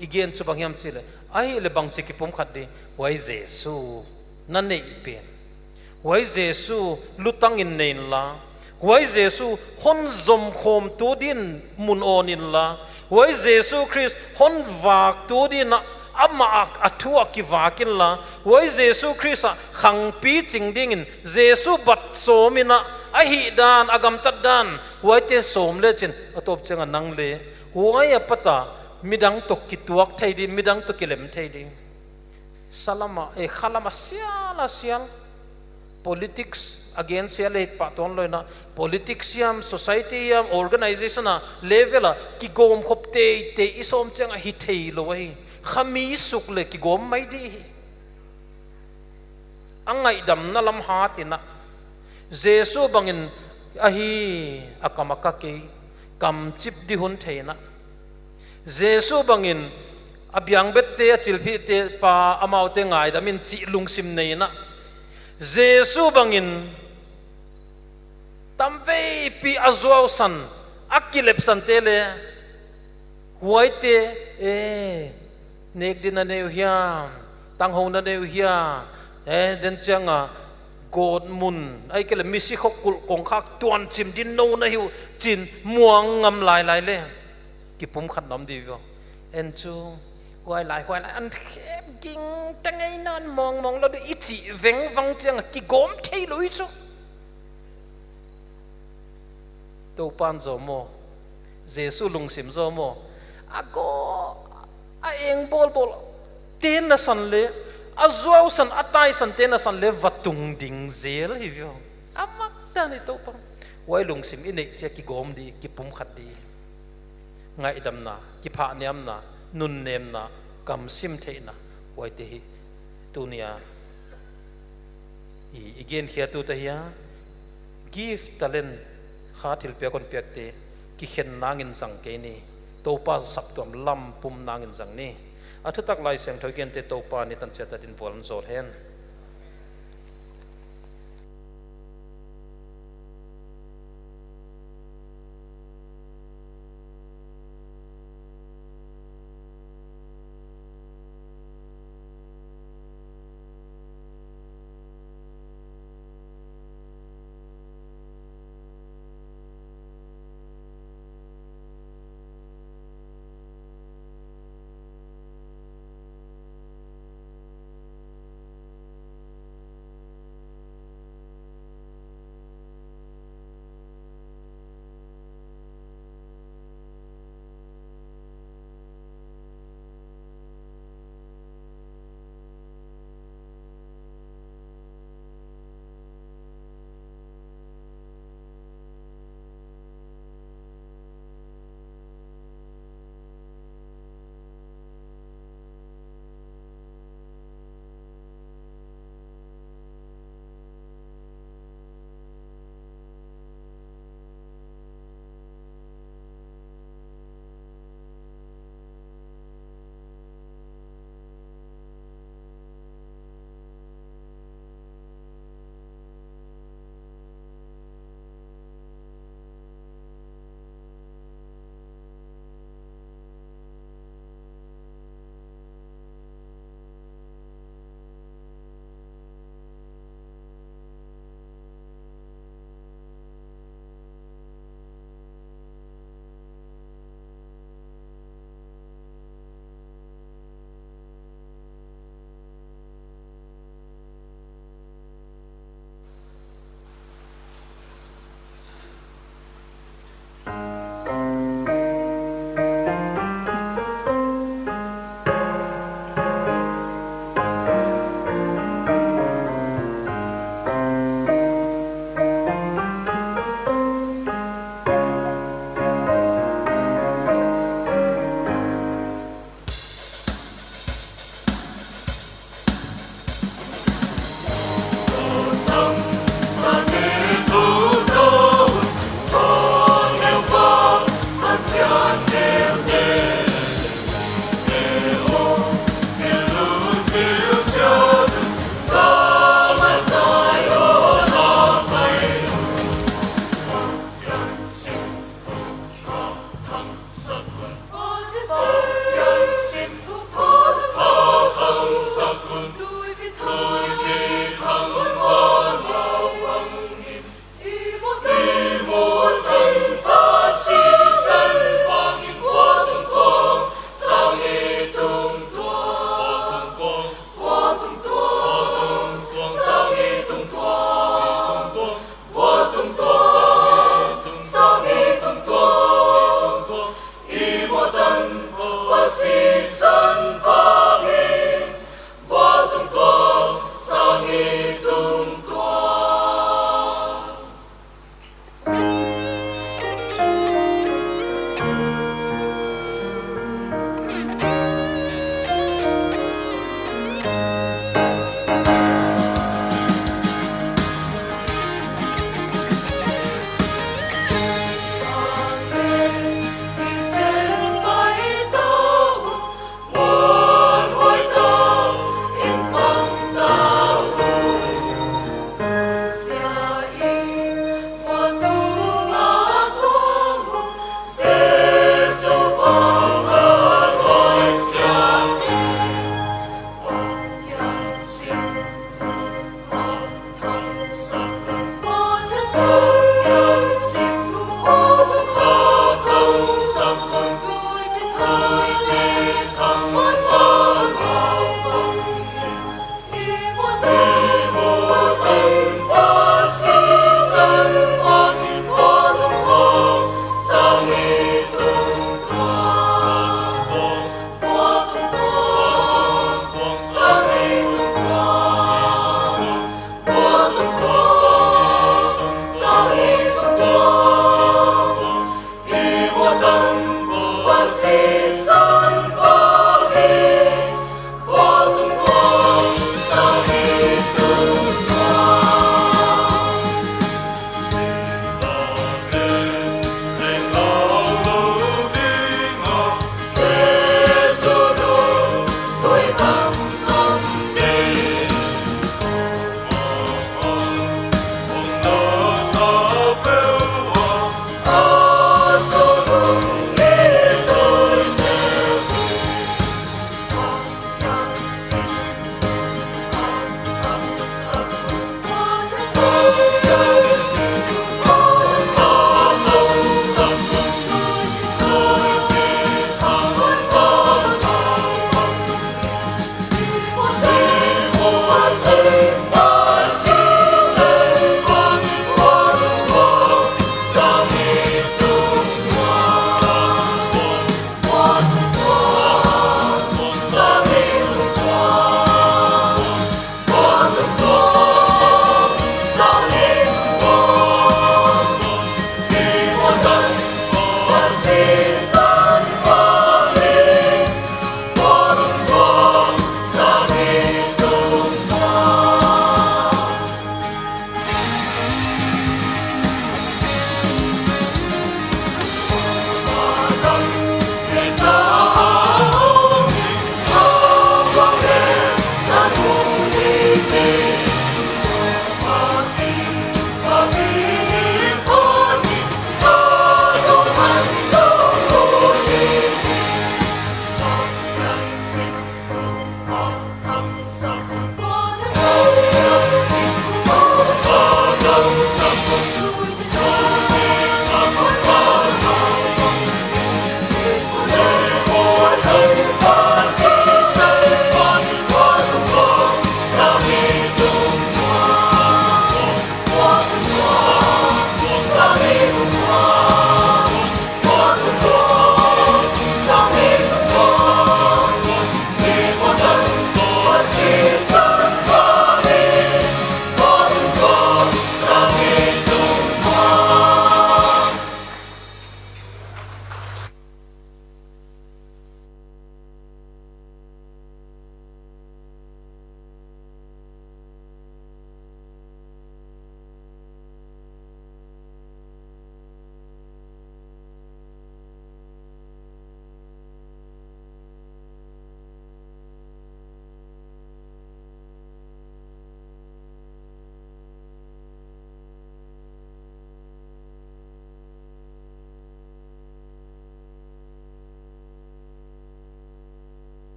igen chu bang yam chile ai le bang chi ki pum khat di wai jesu nan nei pen wai jesu lutang in nein la wai jesu hon zom khom tu din mun on in la wai jesu christ hon vak tu din ama athua ki vakin la wai jesu christ khangpi chingding in jesu bat somina a hi dan agam tat dan wai te som le chin atop changa nang le wai apata midang tok ki tuak thei di midang to kilem thei di salama e khalama sial politics again sial e paton loina politics yam society yam organization a level a ki gom khopte te isom changa hi thei lo wai khami suk le ki gom mai di angai dam na lam ha tina jesu bangin ahi akamaka ke kam chip di hun theina jesu bangin abyang bette chilphi te pa amaute ngai damin chi lungsim neina jesu bangin tamve pi azwau san akilep san tele huaite nek dina neu hiam tanghona neu hia den changa god mun ai kele misi khok kul kong khak tuan chim din no na hiu chin muang ngam lai lai le ki pum khat nom di vo en chu huai lai an khep ging tangai non mong lo de ichi veng wang chang ki gom thei loi chu to pan zo mo jesu lungsim zo mo ago a eng bol ten na san le a zuaw san atai san ten na san le vatung ding zel hi vyo amak ta ni to pang wai lungsim ine che ki gom di ki pum khat di ngai dam na ki pha niam na nun nem na kam sim the na wai te hi tunia I again khia tu ta hiya give talent khathil pe kon pek te ki khen nangin sang ke ni to pa sap tom lam pum nangin sang ni athu tak lai sem thogen te to pa ni tan cheta din vol zor hen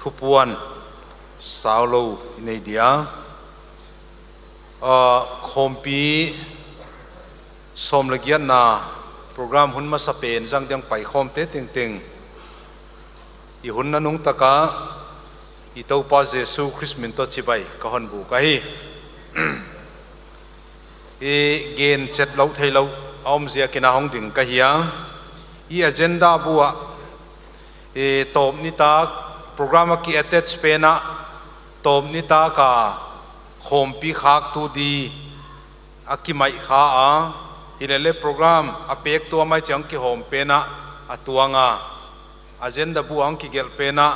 thupuan saulo nei dia Khawmpi som legian na program hun ma sapen jang dang pai khom te ting ting i hun na nung taka i to pa Jesu Christ min to chibai ka hon bu ka hi e gen chet lo thei lo om zia kina hong ding ka hiya i agenda bua e tom ni ta program ki attach pena tom ni ta ka Khawmpi khak tu di akimai kha a ilele program apek tu mai chang ki hom pena atuanga agenda bu ang ki gel pena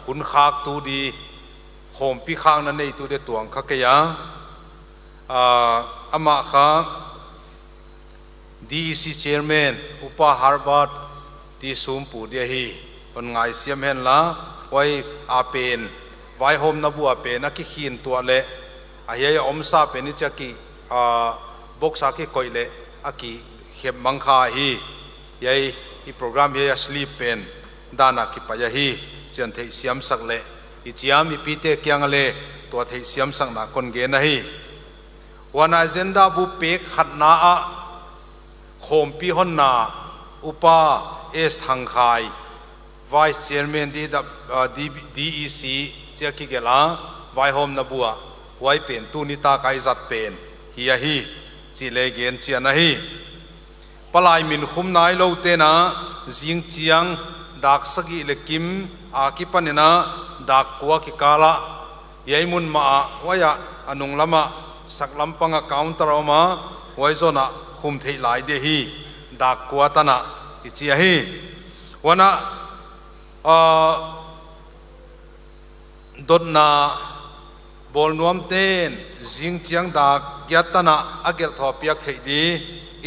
hun khak tu di Khawmpi khang na nei tu de tuang kha ke ya ama kha DEC chairman upa Harvard ti sum pu dia hi on ngai siam hen la wai apen vai hom na bu apen na ki khin tu le ahia om sa peni chaki box aki koile aki khem mangkha hi yai i program ye sleep pen dana ki pa ya hi chen thei siam sak le i chiam i pite kyang le to thei siam sang na kon ge na hi wana agenda bu pek khatna a Khawmpi Honna upa es Thangkhai vice chairman DEC chaki gela vai hom na bua wai pen tu ni ta kai zat pen hiya hi chi le gen chi na hi palai min khum nai lo te na jing chiang dak sagi le kim a ki panena dak kwa ki kala yai mun ma waya anung lama saklam panga counter oma wai zona khum thei lai de hi dak kwa tana ki chi hi wana dotna Vengnuam ten jing chiang dak KHATNA agel thopiak thei di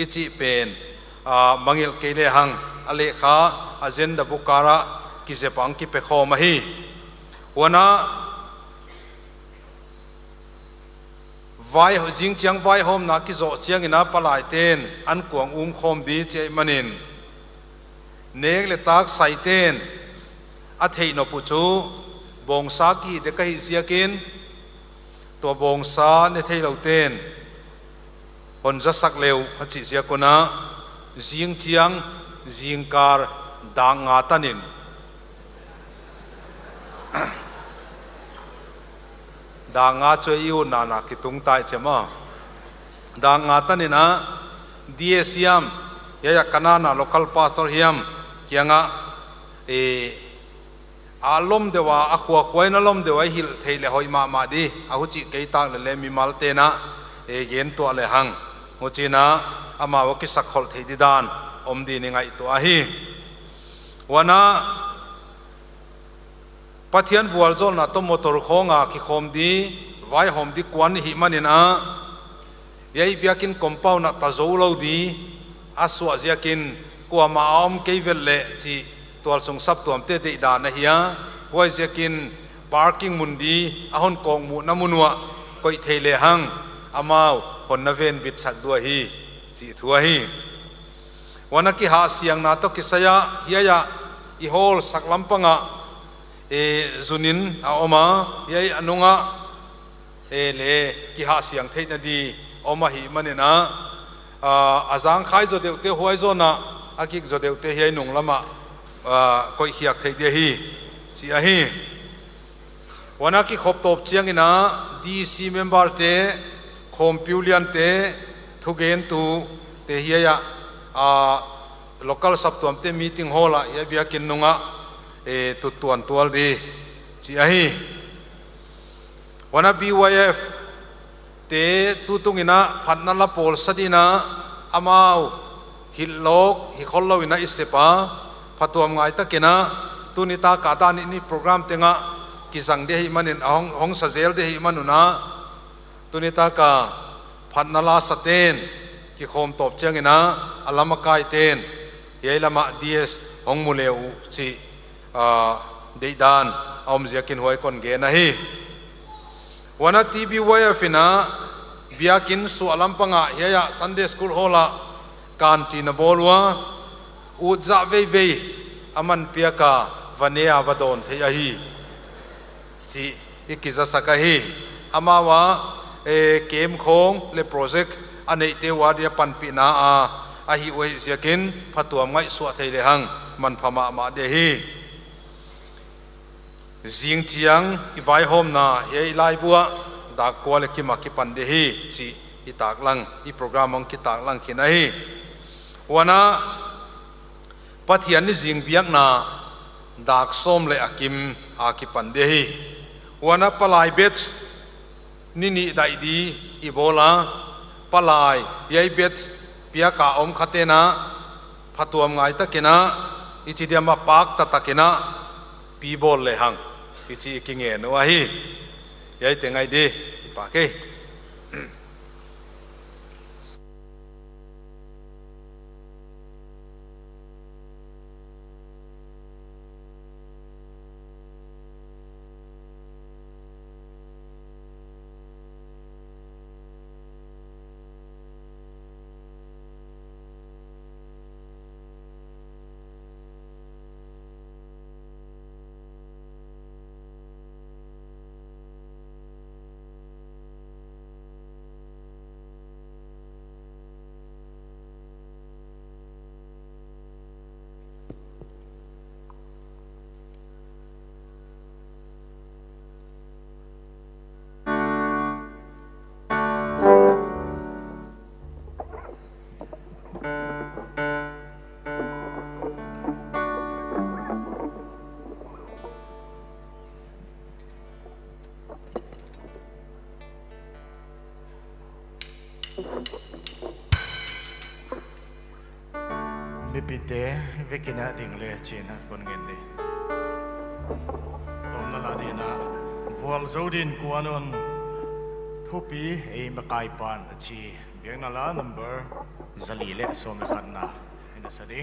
ichi pen mangil kele hang ale kha agenda bukara ki sepang ki pe khoma hi wana vai jing chiang vai hom na ki zo chiang ina palai ten an kuang khom di che manin nek le tak sai ten a thei no pu chu bong sa ki de kai siakinตัวบงซาในเทเลเต้นคนจะสักเลวฮัจิเสียคนนะจิงเทียงจิงการดังงาตันินดังงาช่วยยูนานาคิตุงตายใช่ไหมดังงาตันินนะดีเอสยามยายกันนา local pastor เฮียมเกี่ยงอ่ะอารมณ์เดว่าอควาควายนั่นลมเดว่าฮิลเทเลหอยมาดีอาหุจิเกยตังเลมีมาลเตนะเย็นตัวเลหังหุจินะอามาวกิสักขอลเทดิดานอมดีนิงไงตัวฮีวันน่ะปัทยันวัวจอลน่ะต้มมอเตอร์ของอ่ะขี้ขมดีไว้หอมดีกวนหิมันนี่นะยัยเบียกินคอมเป้าน่ะตาโจลาวดีอาสวะเจียกินกัวมาอมเกยเวลเล่จีตัวส่งซับตัวเตะดานนะเฮียว่าจะกิน parking มุนดีอาหอนกองมุน้ำมุนวะก็อิเทเลหังอามาหอนนเวนบิดสักด้วยฮีสิทัวฮีวันนักที่หาเสียงนาตกิสยาเฮียะอีโฮลสักลำปังะจุนินอาอมาเฮียอนุงะเลที่หาเสียงเทนดีอมาหิมันเนี่ยนะอาจารย์ขายจดเดียวเตะหวยจนะอากิกจดเดียวเตะเฮียหนุ่งละมะก็เขียกเทเดียฮีสิอาฮีวันนักที่ขบตบเชียงนะDC member เตะKhawmpiเลียนเตะทุเกนตูเตะเฮียlocal สับตัวเตะ meeting hall ละเฮียเบียกินนุงะตุตวนตัวดีสิอาฮีวันนัก BYF เตะตุตุงินะพัดนัลละโพลสดีนะอามาวฮิลโลกฮิคอลโลวินะอิสเซปาพัดตัวง่ายตะกินะตุนิตากาตานี่โปรแกรมเต็งะกิสังเดหิมันห้องสเซลเดหิมันนุนะตุนิตากาพันนาลาสเตนกิโคมตบเชียงนะอัลลามะกายเตนยัยละมะดีเอสห้องมุเลวจีเดดานอมเจียกินหวยคนเกนะฮีวันนั้น TBYF นะเบียกินสุอัลลัมปังะเฮียซันเดย์สคูลฮอลละการจีนบอลวะอุจจาเวอามันเปียกาวันเนียวดอนเทียฮี chi ikiza sakahi amawa kem khong le project anei te wadia panpi na a hi we siakin phatuam ngai suwa theile hang man phama ma de hi jing chiang i vai hom na he lai bua da kwale ki ma ki pan de hi chi i tak lang i program ong ki tak lang khina hi wana pathian ni jing biak na dak som le akim a ki pan de hi wana palai bet nini dai di ibola palai yai bet pia ka om khatena phatuam ngai takena ichidiama pak tatakena pi bol le hang ichi kinge no hi yai tengai de pa ke Mipi te vekina dingle china kon ngende komna la dina Vaal zodin kuanon thupi e makai pan chi Vengnuam la number zalile Sumkhokam ina sadi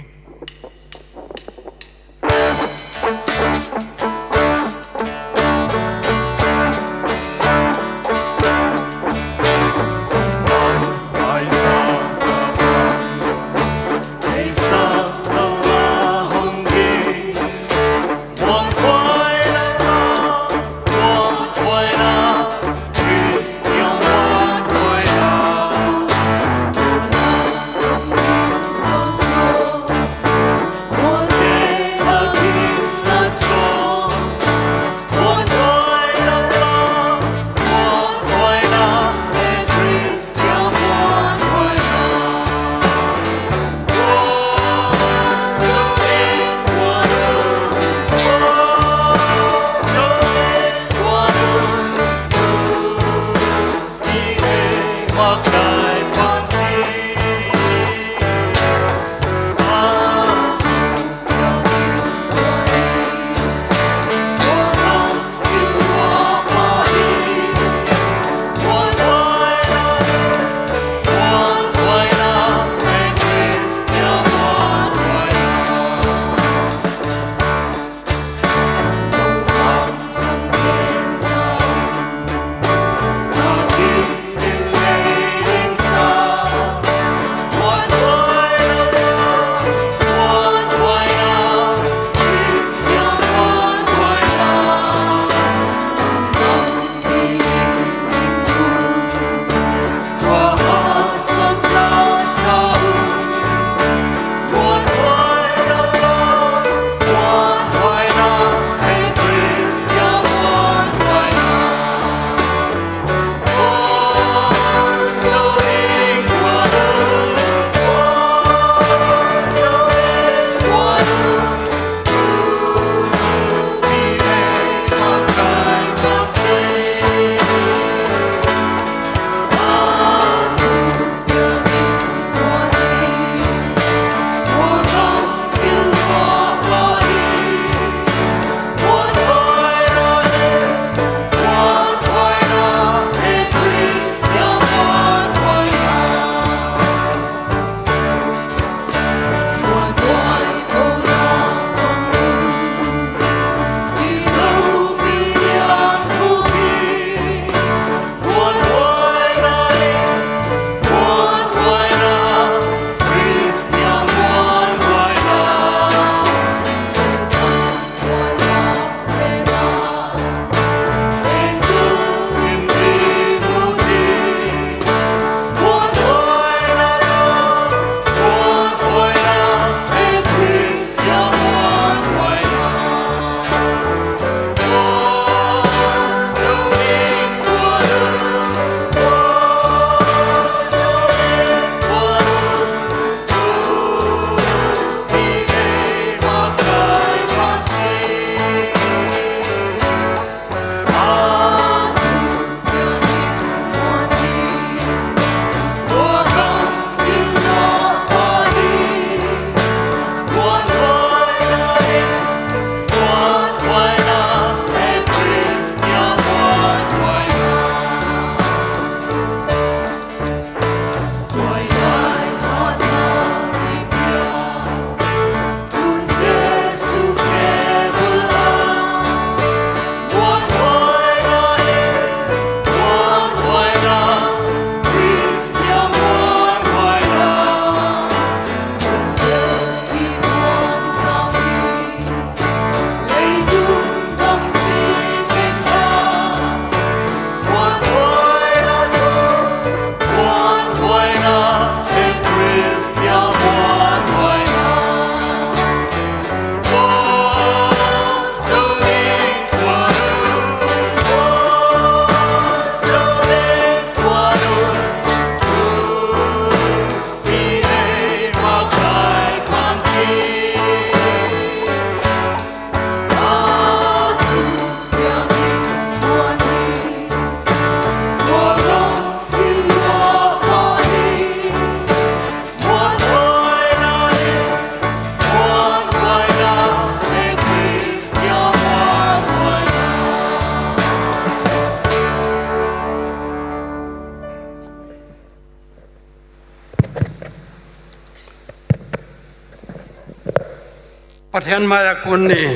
เทียนมายากุลนี่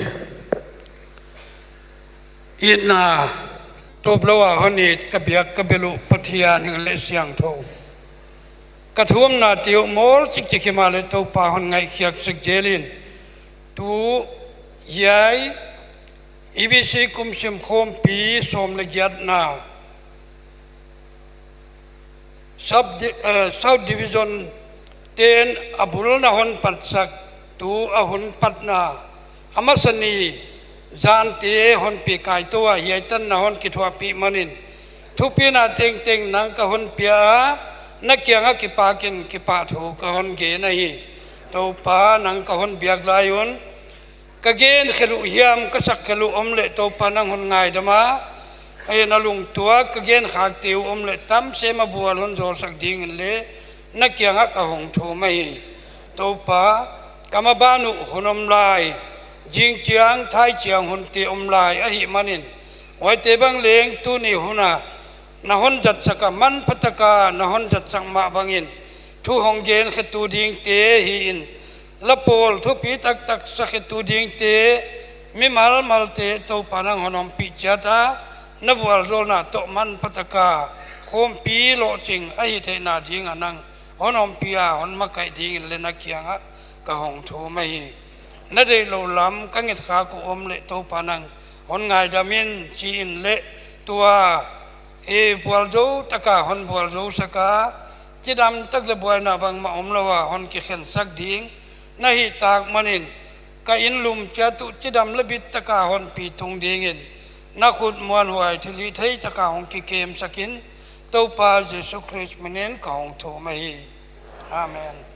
อินนาตบละว่าฮันนี่กระเบียกกระเบลุปฏิญาณหิงเลเสียงโทกระทุ่มนาติวมอลจิกจิกิมาเลตัวป่าฮันไงเขียกสิกเจลินตูใหญ่ EBC คุมสิมโคมปีสมละเอียดนาSouth Division เตนอบุลนาฮอนปัตสักตูอหุนปัตนาอมัสนีจานเตฮอนปีกายตัวใหญ่ตันนาฮอนกิทวาปีมันินทุปีนาเต็งเต็งนังกะฮอนเปียนักเกียงกิปากินกิปาถูกะฮอนเกนัยตัวปานังกะฮอนเบียกลายุนกะเกนขลุเฮียมกะสักขลุอมเลตัวปานังฮอนง่ายดมาไอ้นาลุงตัวกะเกนขากติวอมเลตั้มเสมาบัวลนโจสักดิ่งเลนักเกียงกะหงถูไม่ตัวปากรรมบานุหนอมลายจิงเจียงไทยเจียงหุนตีอมลายอหิมันินไว้เตบังเลงตุนีหุนานาหนจัดสกมันพัตกานาหนจัดสังมาบังอินทุหงเกนขตูดิงเตหินละโปลทุปีตักตักสขตูดิงเตมิมาลมัลเตตัวปานังหนอมปิจัตานบวลโรนาโตมันพัตกาโคมปีโลจิงอหิเทนาดิงอนังหนอมปีอาหนมาไกดิงเลนักเกียงกะหงถูไม่นั่นเองเราล้ำกังเงินขากุอมเละตัวปานังหนไงดามินจีนเละตัวบัวโจตะกาหนบัวโจสกาจีดำตักเลบัวนาบังมาอมละว่าหนกิเขนสักดิ่งนาฮิตากมันินกะอินลุมจตุจีดำละบิดตะกาหนปีตรงดิ่งินนักขุดมวนหวยทลีไทยตะกาหงกิเกมสกินตัวปาเยซูคริสต์มันินกะหงถูไม่อาเมน